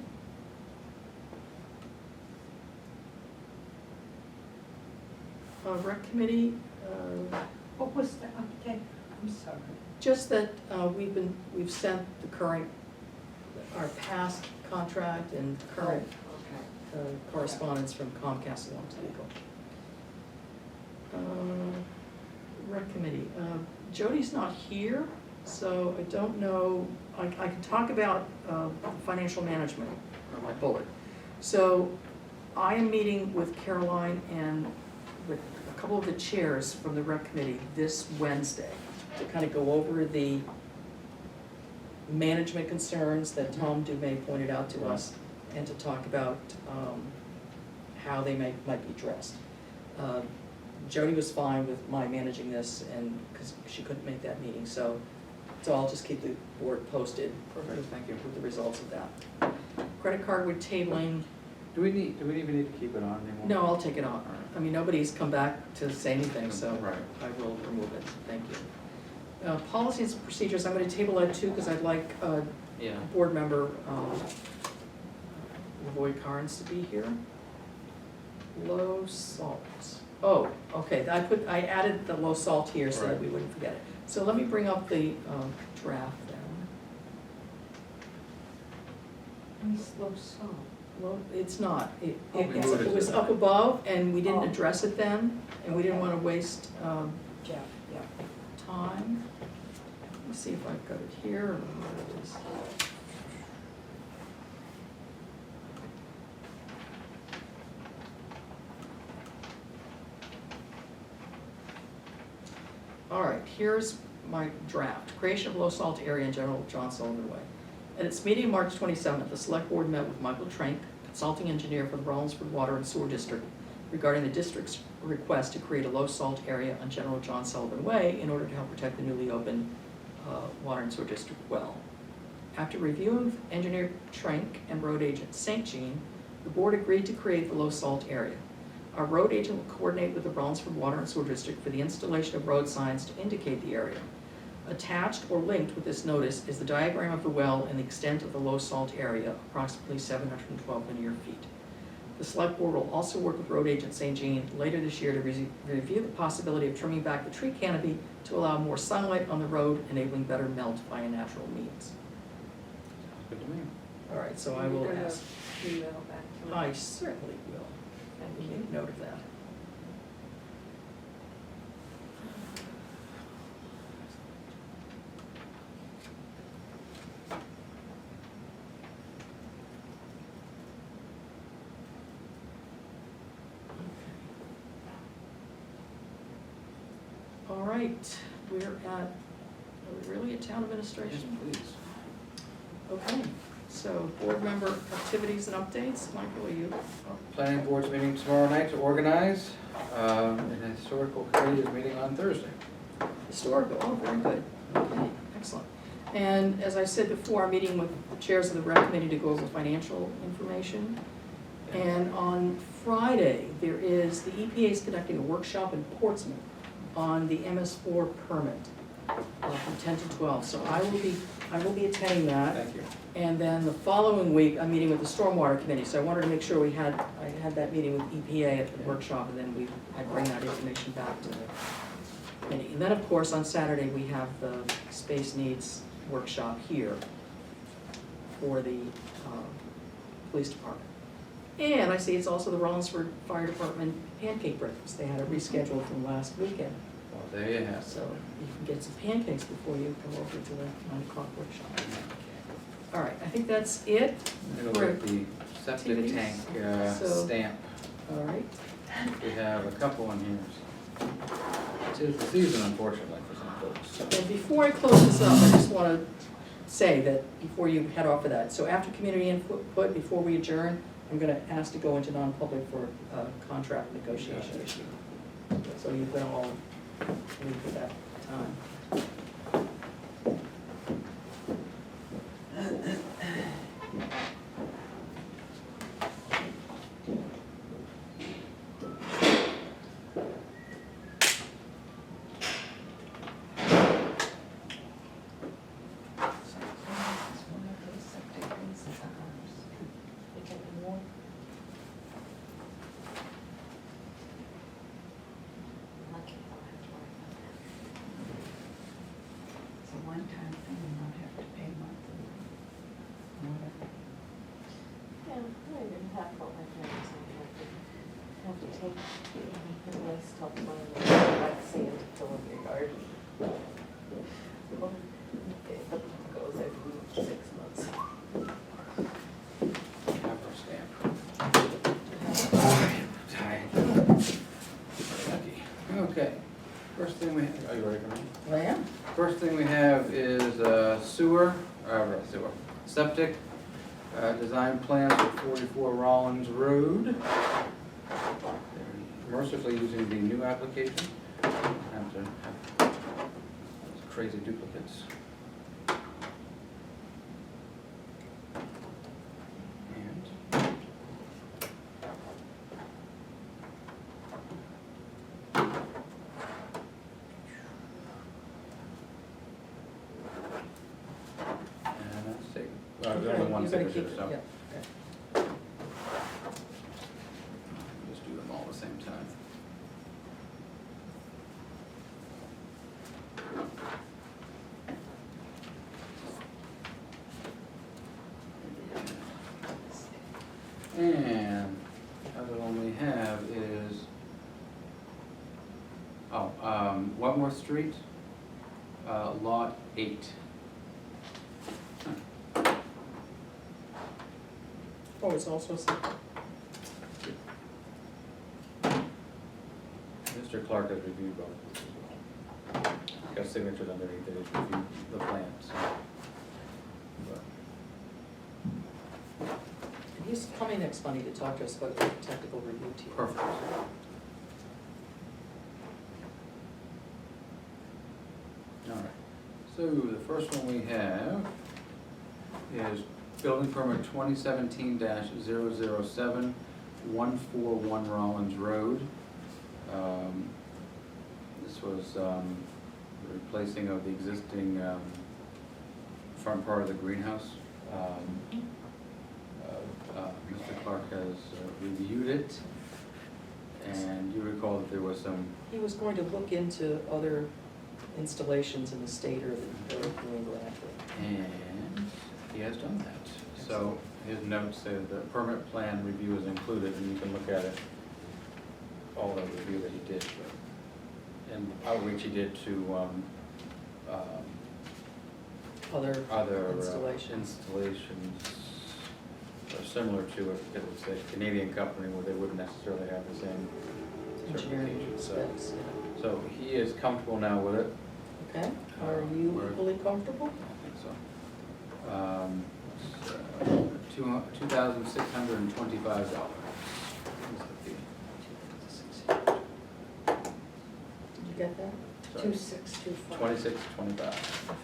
A: Rec committee,
I: What was the update? I'm sorry.
A: just that we've sent the current, our past contract and current
I: Okay.
A: correspondence from Comcast along to legal. Rec committee, Jody's not here, so I don't know, I can talk about financial management, or my bullet. So I am meeting with Caroline and with a couple of the chairs from the rec committee this Wednesday to kind of go over the management concerns that Tom Dumay pointed out to us and to talk about how they might be addressed. Jody was fine with my managing this and, because she couldn't make that meeting, so I'll just keep the board posted.
B: Perfect, thank you.
A: With the results of that. Credit card with tabling,
B: Do we even need to keep it on anymore?
A: no, I'll take it off. I mean, nobody's come back to say anything, so
B: Right.
A: I will remove it, thank you. Policies and procedures, I'm gonna table that too, because I'd like
B: Yeah.
A: board member Lloyd Carnes to be here. Low salt. Oh, okay, I added the low salt here so that
B: Right.
A: we wouldn't forget it. So let me bring up the draft then.
I: Nice low salt.
A: Well, it's not. It
B: Oh, we moved it
A: it was
B: to
A: up
B: the-
A: above and we didn't
I: Oh.
A: address it then, and we didn't
I: Okay.
A: wanna waste
I: Jeff, yeah.
A: time. Let me see if I've got it here or where it is. All right, here's my draft. Creation of low salt area in General John Sullivan Way. At its meeting March 27th, the select board met with Michael Trank, consulting engineer for the Rollinsford Water and Sewer District, regarding the district's request to create a low salt area on General John Sullivan Way in order to help protect the newly opened water and sewer district well. After reviewing with engineer Trank and road agent St. Jean, the board agreed to create the low salt area. Our road agent will coordinate with the Rollinsford Water and Sewer District for the installation of road signs to indicate the area. Attached or linked with this notice is the diagram of the well and the extent of the low salt area, approximately 712 linear feet. The select board will also work with road agent St. Jean later this year to review the possibility of trimming back the tree canopy to allow more sunlight on the road, enabling better melt via natural means.
B: Good to me.
A: All right, so I will
I: You're gonna
A: ask.
I: email back to me.
A: I certainly will.
I: Thank
A: Make
I: you.
A: note of that. All right, we're at, where really a town
B: Yes,
A: administration?
B: please.
A: Okay, so board member activities and updates, Michael, are you?
B: Planning board's meeting tomorrow night to organize, and the historical committee is meeting on Thursday.
A: Historical, oh, very good. Okay, excellent. And as I said before, I'm meeting with the chairs of the rec committee to go over financial information. And on Friday, the EPA is conducting a workshop in Portsmouth on the MS4 permit from 10 to 12. So I will be attending that.
B: Thank you.
A: And then the following week, I'm meeting with the Stormwater Committee, so I wanted to make sure I had that meeting with EPA at the workshop, and then I'd bring that information back to the committee. And then, of course, on Saturday, we have the Space Needs workshop here for the police department. And I see it's also the Rollinsford Fire Department pancake breakfast. They had it rescheduled from last weekend.
B: Well, there you have it.
A: So you can get some pancakes before you come over to the 9 o'clock workshop. All right, I think that's it.
B: I'm gonna look at the septic
A: Activities.
B: tank
A: So-
B: stamp.
A: All right.
B: We have a couple in here. It is the season, unfortunately, for some folks.
A: And before I close this up, I just want to say that, before you head off of that, so after community input, before we adjourn, I'm going to ask to go into non-public for contract negotiation issue. So you've been all leave for that time.
E: It's a one-time thing, you don't have to pay monthly.
M: Yeah, I didn't have to, my parents have to take the nice stuff on the back sand to fill in your garden. The pump goes every 6 months.
B: Have our stamp. Tired. Lucky. Okay. First thing we have, are you ready for me?
A: I am.
B: First thing we have is septic, design plans for 44 Rollins Road. They're mercifully using the new application. Have to have crazy duplicates. And that's it. There's only one
A: You're gonna
B: signature,
A: keep it,
B: so
A: yeah.
B: just do them all at the same time. And the other one we have is, Wentworth Street, lot 8.
A: Oh, it's also a second.
B: Mr. Clark has reviewed both of these as well. Got signatures underneath it, he's reviewed the plans. But
A: And he's coming next Monday to talk to us about the technical review team.
B: Perfect. All right, so the first one we have is building permit 2017-007, 141 Rollins Road. This was the replacing of the existing front part of the greenhouse. Mr. Clark has reviewed it, and you recall that there was some.
A: He was going to look into other installations in the state or the New England actually.
B: And he has done that. So his notes say the permit plan review is included, and you can look at it, all the review that he did, and outreach he did to other
A: Installations.
B: installations are similar to it, because it's a Canadian company where they wouldn't necessarily have the same
A: Engineering
B: certification.
A: specs, yeah.
B: So he is comfortable now with it.
A: Okay, are you
B: We're-
A: equally comfortable?
B: I think so. $2,625 is the fee.
A: Did you get that?
B: Sorry.
I: 2625.
B: 2625.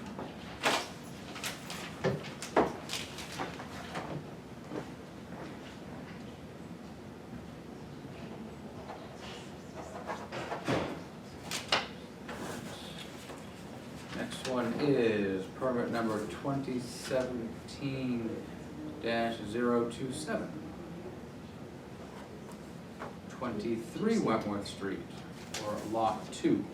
B: Next one is permit number 2017-027. 23 Wentworth Street, or Lot 2.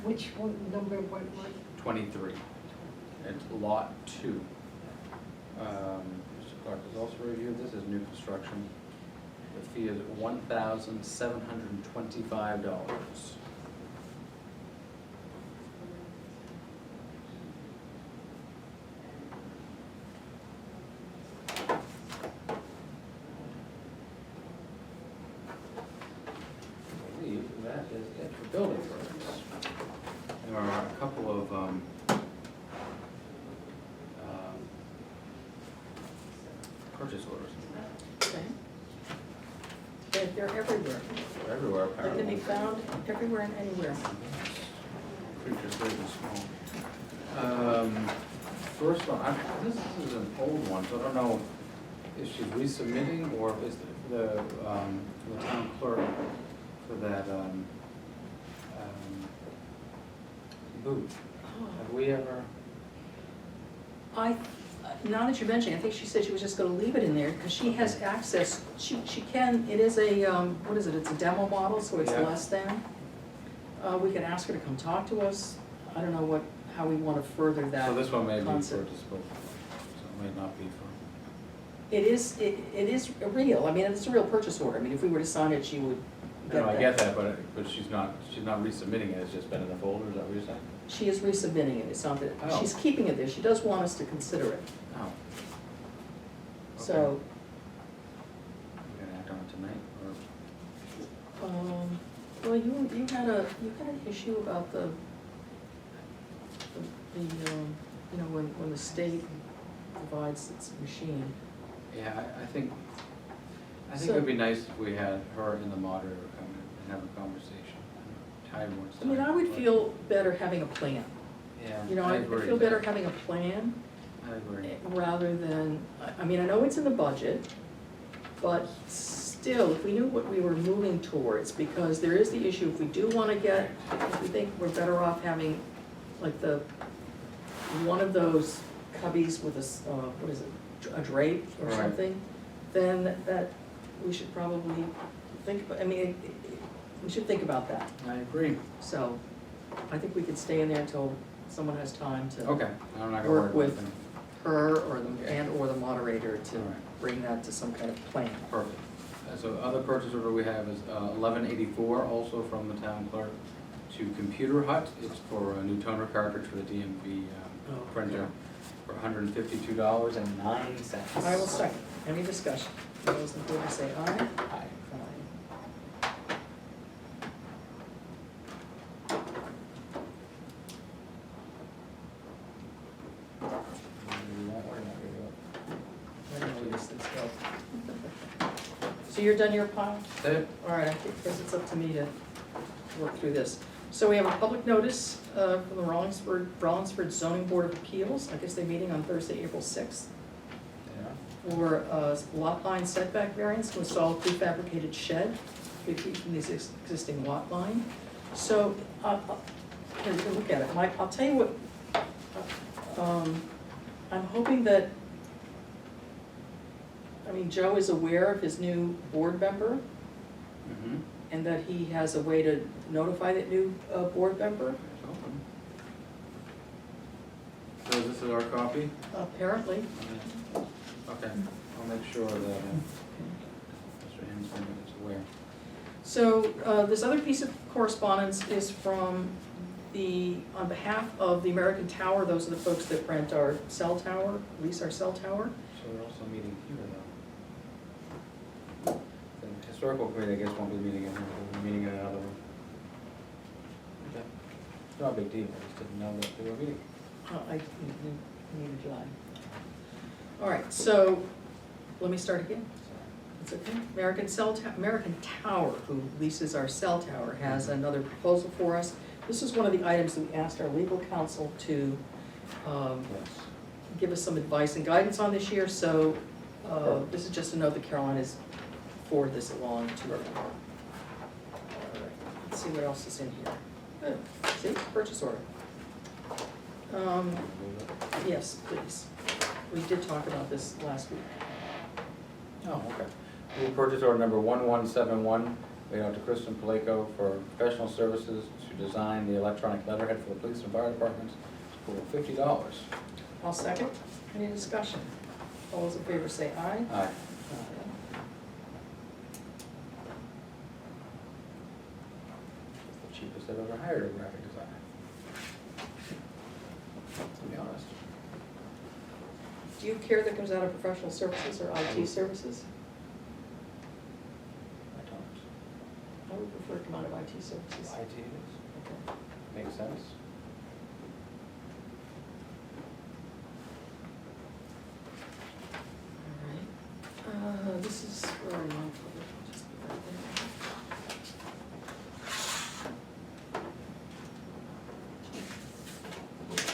I: Which one, number, what?
B: 23. It's Lot 2. Mr. Clark has also reviewed this as new construction. The fee is $1,725. I believe that is it for building permits. There are a couple of purchase orders.
A: Okay. They're everywhere.
B: They're everywhere,
A: They
B: apparently.
A: can be found everywhere and anywhere.
B: Creatures big and small. First one, this is an old one, so I don't know if she's resubmitting or if it's the town clerk for that, booth. Have we ever?
A: Now that you're mentioning, I think she said she was just gonna leave it in there, because she has access, she can, it is a, what is it, it's a demo model, so it's
B: Yeah.
A: less than. We can ask her to come talk to us, I don't know how we wanna further that.
B: So this one may be for
A: concept.
B: disposal, so it may not be for.
A: It is real, I mean, it's a real purchase order, I mean, if we were to sign it, she would get
B: No,
A: that.
B: I get that, but she's not resubmitting it, it's just been in the folder, is that what you're saying?
A: She is resubmitting it, it's not that,
B: Oh.
A: she's keeping it there, she does want us to consider it,
B: Oh.
A: so.
B: We're gonna act on it tonight, or?
A: Well, you had an issue about the you know, when the state provides its machine.
B: Yeah, I think it
A: So-
B: would be nice if we had her and the moderator come in and have a conversation. Time wants
A: I mean, I would feel better having a plan,
B: Yeah,
A: you know,
B: I
A: I
B: agree.
A: feel better having a plan
B: I agree.
A: rather than, I mean, I know it's in the budget, but still, if we knew what we were moving towards, because there is the issue, if we do wanna get, if we think we're better off having, like one of those cubbies with what is it, a drape or
B: Right.
A: something, then that, we should probably think about, I mean, we should think about that.
B: I agree.
A: So, I think we could stay in there until someone has time to
B: Okay, I'm not gonna
A: work
B: worry about
A: with
B: them.
A: her or the moderator to
B: All right.
A: bring that to some kind of plan.
B: Perfect. So other purchase order we have is 1184, also from the town clerk, to Computer Hut. It's for a new toner cartridge for the DMV
A: Oh,
B: printer for $152.09.
A: I will second. Any discussion? All those in favor say aye.
B: Aye.
A: Aye.
B: We won't worry about it.
A: I don't know where these things go. So you're done your pile?
B: That's it?
A: All right, I guess it's up to me to work through this. So we have a public notice from the Rollinsford Zoning Board of Appeals. I guess they're meeting on Thursday, April 6th,
B: Yeah.
A: for a lot line setback variance to install a prefabricated shed 3 feet from the existing lot line. So, here, you can look at it. I'll tell you what, I'm hoping that, I mean, Joe is aware of his new board member,
B: Mm-hmm.
A: and that he has a way to notify that new board member,
B: So this is our copy?
A: apparently.
B: Okay, I'll make sure that Mr. Henson is aware.
A: So, this other piece of correspondence is from on behalf of the American Tower, those are the folks that rent our cell tower, lease our cell tower.
B: So we're also meeting here though. The historical committee, I guess, won't be meeting in here, we'll be meeting in another room. Not a big deal, I just didn't know that they were meeting.
A: Neither did I. All right, so, let me start again. It's okay. American Tower, who leases our cell tower, has another proposal for us. This is one of the items that we asked our legal counsel to
B: Yes.
A: give us some advice and guidance on this year, so this is just a note that Caroline has forwarded this along to her. All right, let's see what else is in here. Good, see, purchase order. Yes, please. We did talk about this last week.
B: Oh, okay. Move purchase order number 1171, made out to Kristen Paleko for professional services to design the electronic letterhead for the police and fire departments for $50.
A: I'll second. Any discussion? All those in favor say aye.
B: Aye. It's the cheapest I've ever hired a graphic designer. To be honest.
A: Do you care that comes out of professional services or IT services?
B: I don't.
A: I would prefer to come out of IT services.
B: IT is,
A: Okay.
B: makes sense.
A: All right. This is where I'm on public. I'll just put that there.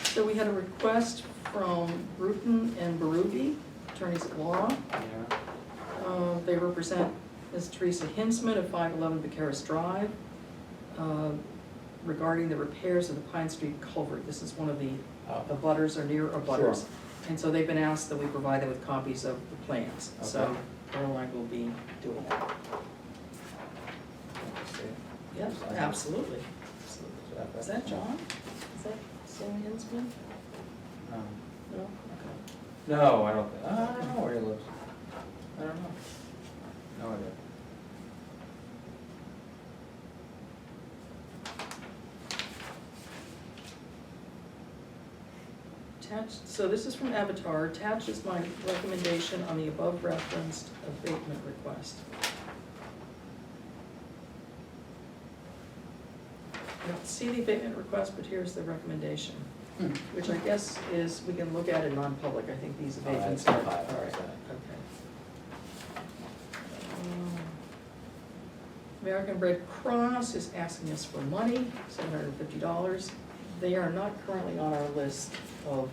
A: So we had a request from Bruton and Berube, attorneys at law.
B: Yeah.
A: They represent Ms. Teresa Hinsman of 511 Vicaris Drive regarding the repairs of the Pine Street culvert. This is one of the abutters or near abutters.
B: Sure.
A: And so they've been asked that we provide them with copies of the plans. So
B: Okay.
A: Caroline will be doing that. Yes, absolutely. Is that John? Is that Sam Hinsman? No? Okay.
B: No, I don't know where he lives. I don't know. No idea.
A: Attached, so this is from Avatar. Attached is my recommendation on the above referenced abatement request. I don't see the abatement request, but here's the recommendation, which I guess is, we can look at in non-public. I think these abatements are.
B: that's fine,
A: All right,
B: that's fine.
A: okay. American Red Cross is asking us for money, $750. They are not currently on our list of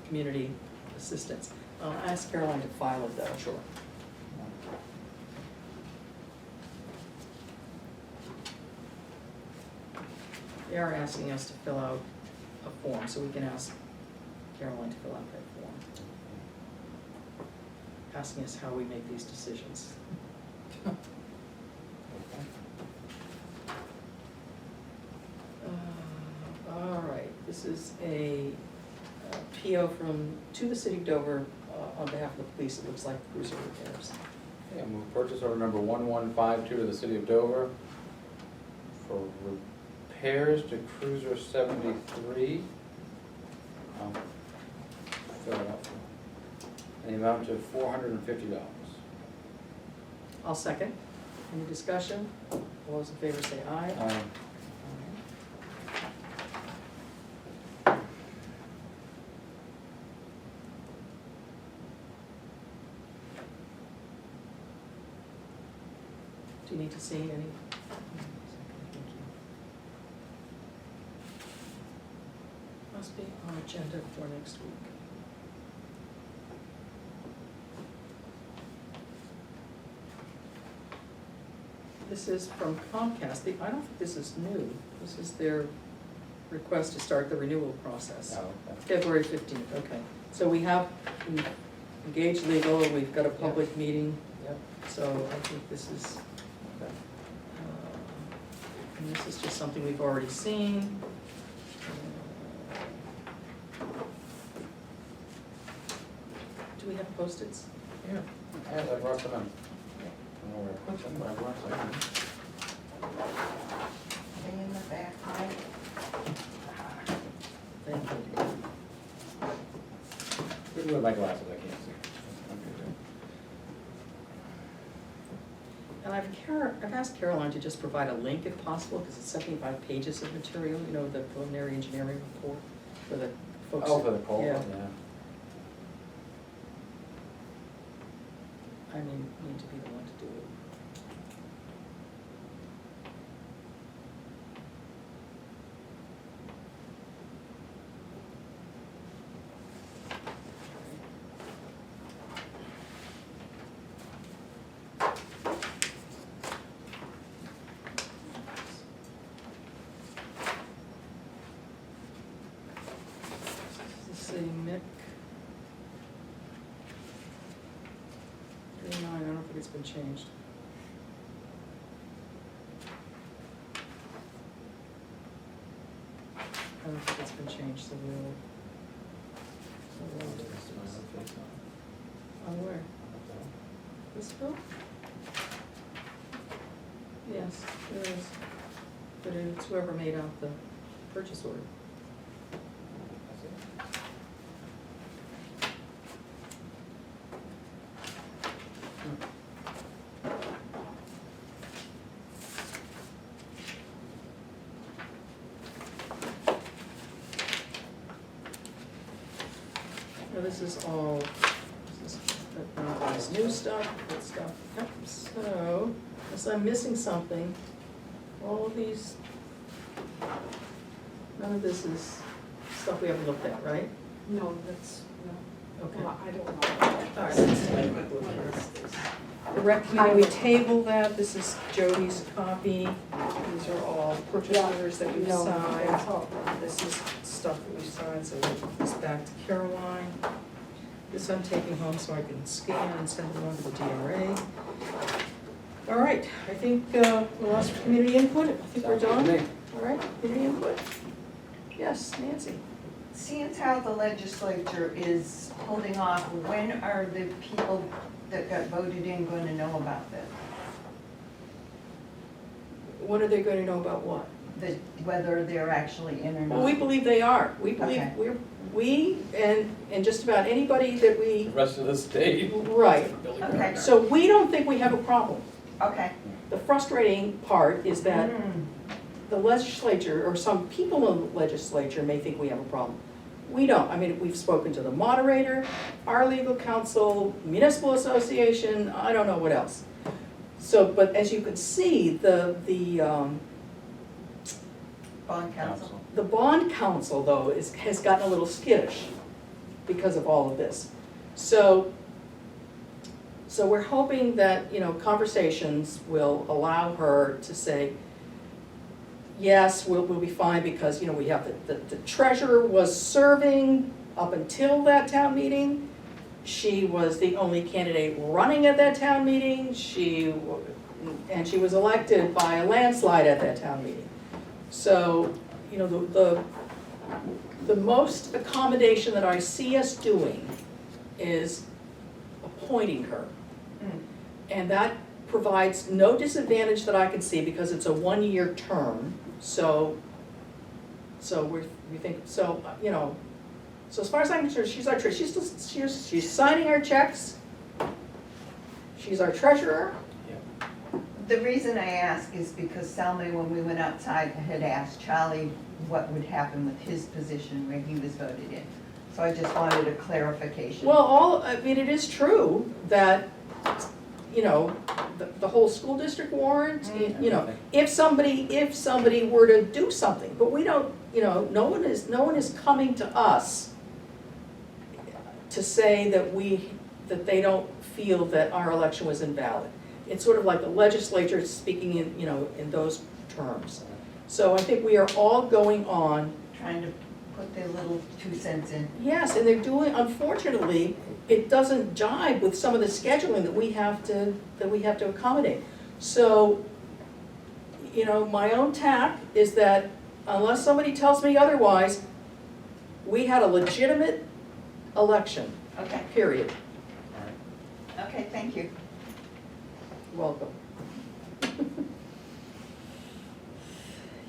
A: community assistance. I'll ask Caroline to file it though. Sure. They are asking us to fill out a form, so we can ask Caroline to fill out that form. Asking us how we make these decisions. All right, this is a PO to the city of Dover on behalf of the police. It looks like cruiser repairs.
B: Okay, I move purchase order number 1152 to the city of Dover for repairs to cruiser 73. Fill it up. In the amount of $450.
A: I'll second. Any discussion? All those in favor say aye. Do you need to see any? Thank you. Must be on agenda for next week. This is from Comcast. I don't think this is new. This is their request to start the renewal process.
B: Oh, okay.
A: February 15th, okay. So we've engaged legal, we've got a public meeting,
B: Yep.
A: so I think this is,
B: Okay.
A: and this is just something we've already seen. Do we have Post-its?
B: Yeah, I brought them in. I don't know where I put them, but I brought them in.
E: Way in the back, Mike.
A: Thank you.
B: Even with my glasses, I can't see.
A: And I've asked Caroline to just provide a link if possible, because it's 75 pages of material, you know, the preliminary engineering report for the folks.
B: Oh, for the poll,
A: Yeah.
B: yeah.
A: I mean, need to be the one to do it. Let's see, Mick. 39, I don't think it's been changed. I don't think it's been changed, so we'll. On where? This bill? Yes, there is. But it's whoever made out the purchase order. Now, this is all, this new stuff, that stuff. Yep, so, unless I'm missing something, all of these, none of this is stuff we haven't looked at, right?
I: No, that's, no,
A: Okay.
I: well, I don't know.
A: All right, let's take a quick look here. The rec committee, we table that, this is Jody's copy, these are all purchase orders that we've
I: No,
A: signed.
I: that's all.
A: This is stuff that we've signed, so we'll put this back to Caroline. This I'm taking home so I can scan and send it on to the DRA. All right, I think we lost community input, I think we're
B: Sounds good
A: done.
B: to me.
A: All right, community input. Yes, Nancy.
E: Seeing as how the legislature is holding off, when are the people that got voted in going to know about this?
A: What are they going to know about what?
E: Whether they're actually in or not?
A: Well, we believe they are. We believe,
E: Okay.
A: we and just about anybody that we,
B: The rest of the state.
A: right.
E: Okay.
A: So we don't think we have a problem.
E: Okay.
A: The frustrating part is that
E: Mm.
A: the legislature, or some people in the legislature may think we have a problem. We don't. I mean, we've spoken to the moderator, our legal counsel, municipal association, I don't know what else. So, but as you can see,
E: Bond counsel.
A: the bond counsel, though, has gotten a little skittish because of all of this. So we're hoping that, you know, conversations will allow her to say, yes, we'll be fine, because, you know, we have the treasurer was serving up until that town meeting. She was the only candidate running at that town meeting. And she was elected by a landslide at that town meeting. So, you know, the most accommodation that I see us doing is appointing her.
E: Mm.
A: And that provides no disadvantage that I can see, because it's a one-year term. So we think, so, you know, so as far as I'm concerned, she's our she's signing our checks. She's our treasurer.
E: The reason I ask is because Salme, when we went outside, had asked Charlie what would happen with his position where he was voted in. So I just wanted a clarification.
A: Well, I mean, it is true that, you know, the whole school district warrant, you know, if somebody were to do something, but we don't, you know, no one is coming to us to say that they don't feel that our election was invalid. It's sort of like the legislature speaking in, you know, in those terms. So I think we are all going on.
E: Trying to put their little 2 cents in.
A: Yes, and they're doing, unfortunately, it doesn't jibe with some of the scheduling that we have to accommodate. So, you know, my own tack is that unless somebody tells me otherwise, we had a legitimate election,
E: Okay,
A: period.
E: okay, thank you.
A: Welcome.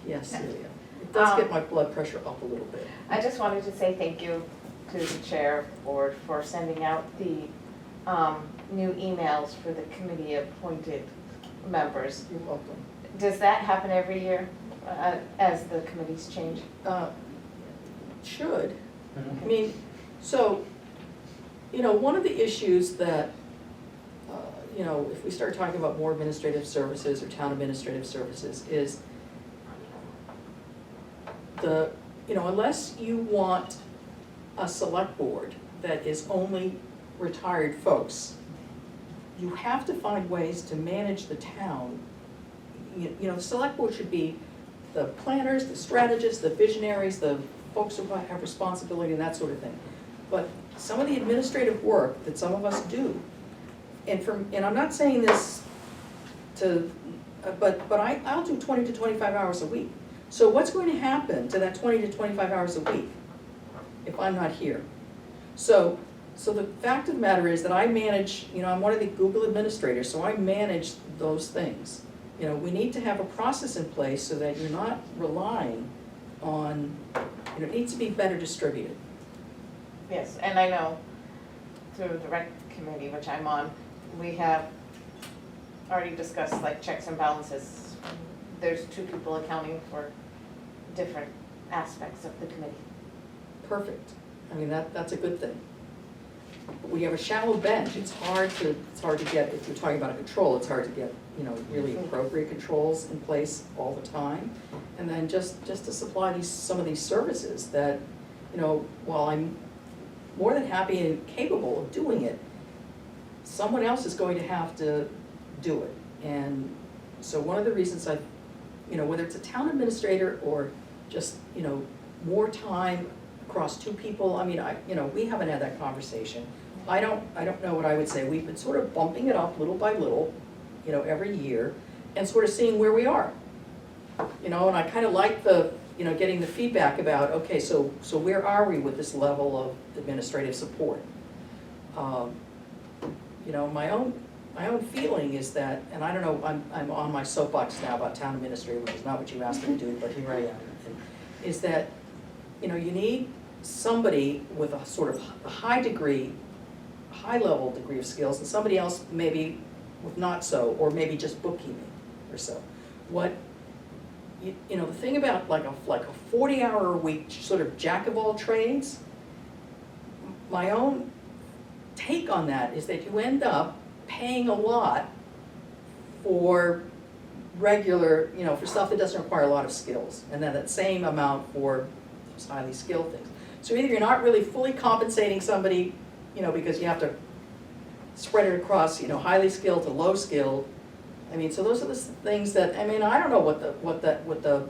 A: Yes, Celia. It does get my blood pressure up a little bit.
M: I just wanted to say thank you to the chair board for sending out the new emails for the committee appointed
H: members.
A: You're welcome.
H: Does that happen every year, as the committees change?
A: Should. I mean, so, one of the issues that, if we start talking about more administrative services or town administrative services is unless you want a select board that is only retired folks, you have to find ways to manage the town. The select board should be the planners, the strategists, the visionaries, the folks who have responsibility and that sort of thing. But some of the administrative work that some of us do, and I'm not saying this but I'll do 20 to 25 hours a week. So what's going to happen to that 20 to 25 hours a week if I'm not here? So the fact of the matter is that I manage, I'm one of the Google administrators, so I manage those things. We need to have a process in place so that you're not relying on, it needs to be better distributed.
H: Yes, and I know through the rec committee, which I'm on, we have already discussed like checks and balances. There's 2 people accounting for different aspects of the committee.
A: Perfect. I mean, that's a good thing. But we have a shallow bench. It's hard to get, if you're talking about a control, it's hard to get, really appropriate controls in place all the time. And then just to supply some of these services that, while I'm more than happy and capable of doing it, someone else is going to have to do it. And so one of the reasons whether it's a town administrator or just, more time across 2 people, I mean, we haven't had that conversation. I don't know what I would say. We've been sort of bumping it up little by little, every year, and sort of seeing where we are. And I kind of like the, getting the feedback about, okay, so where are we with this level of administrative support? My own feeling is that, and I don't know, I'm on my soapbox now about town administrator, which is not what you asked me to do, but here I am, is that, you need somebody with a sort of a high level degree of skills, and somebody else maybe with not so, or maybe just bookkeeping or so. The thing about like a 40-hour-a-week sort of jack of all trades, my own take on that is that you end up paying a lot for regular, for stuff that doesn't require a lot of skills, and then that same amount for those highly skilled things. So either you're not really fully compensating somebody, because you have to spread it across, highly skilled to low skilled. I mean, so those are the things that, I mean, I don't know what the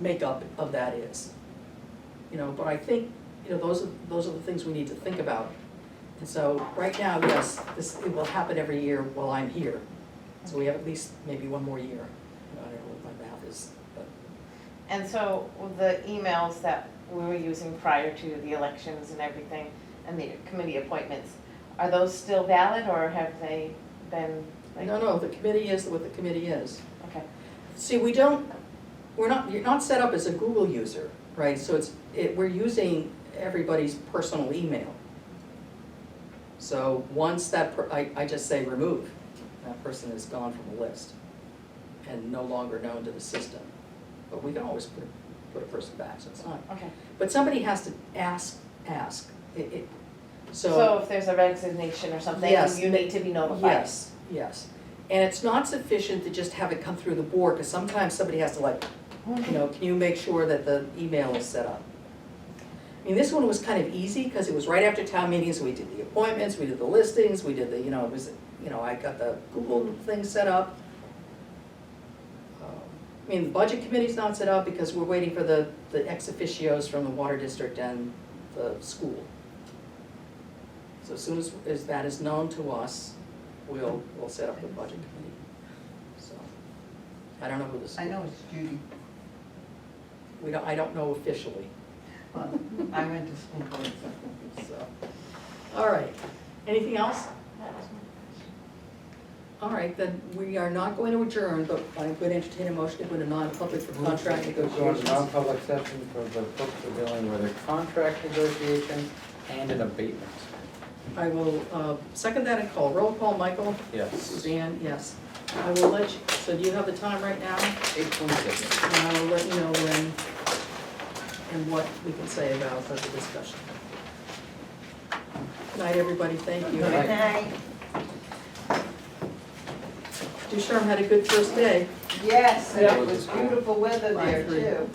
A: makeup of that is. But I think, those are the things we need to think about. And so right now, yes, it will happen every year while I'm here. So we have at least maybe one more year. I don't know what my math is, but.
H: And so the emails that we were using prior to the elections and everything, and the committee appointments, are those still valid, or have they been like?
A: No, the committee is what the committee is.
H: Okay.
A: See, you're not set up as a Google user, right? So we're using everybody's personal email. So once I just say remove, that person is gone from the list and no longer known to the system. But we can always put a person back, so it's not.
H: Okay.
A: But somebody has to ask.
H: So if there's a resignation or something,
A: yes,
H: you need to be notified?
A: Yes. And it's not sufficient to just have it come through the board, because sometimes somebody has to can you make sure that the email is set up? I mean, this one was kind of easy, because it was right after town meetings, we did the appointments, we did the listings, we did I got the Google thing set up. I mean, the budget committee's not set up because we're waiting for the ex officios from the water district and the school. So as soon as that is known to us, we'll set up the budget committee. So, I don't know who the school.
C: I know it's Judy.
A: I don't know officially,
C: Well, I went to school for it,
A: so. All right, anything else? All right, then we are not going to adjourn, but I'm going to entertain a motion to go into non-public for contract
B: Go into
A: negotiations.
B: non-public session for the purpose of dealing with a contract negotiation and an abatement.
A: I will second that and call. Roll call, Michael?
B: Yes.
A: Suzanne, yes. I will let you, so do you have the time right now?
K: 8:26.
A: And I will let you know when and what we can say about the discussion. Good night, everybody, thank you.
H: Good
E: Good night.
A: Ducharme had a good first day.
E: Yes, and
A: Yeah.
E: it was beautiful weather there
A: Bye, three.
E: too.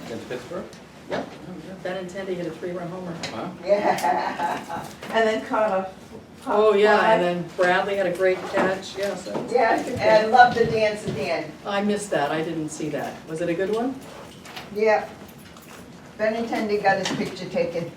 B: Against Pittsburgh?
A: Yep. Benintendi hit a 3-run homer.
B: Wow.
E: Yeah, and then caught a pop
A: Oh, yeah,
E: fly.
A: and then Bradley had a great catch, yes. that was-
E: Yeah, and I love the dance at the end.
A: I missed that, I didn't see that. Was it a good one?
E: Yeah. Benintendi got his picture taken.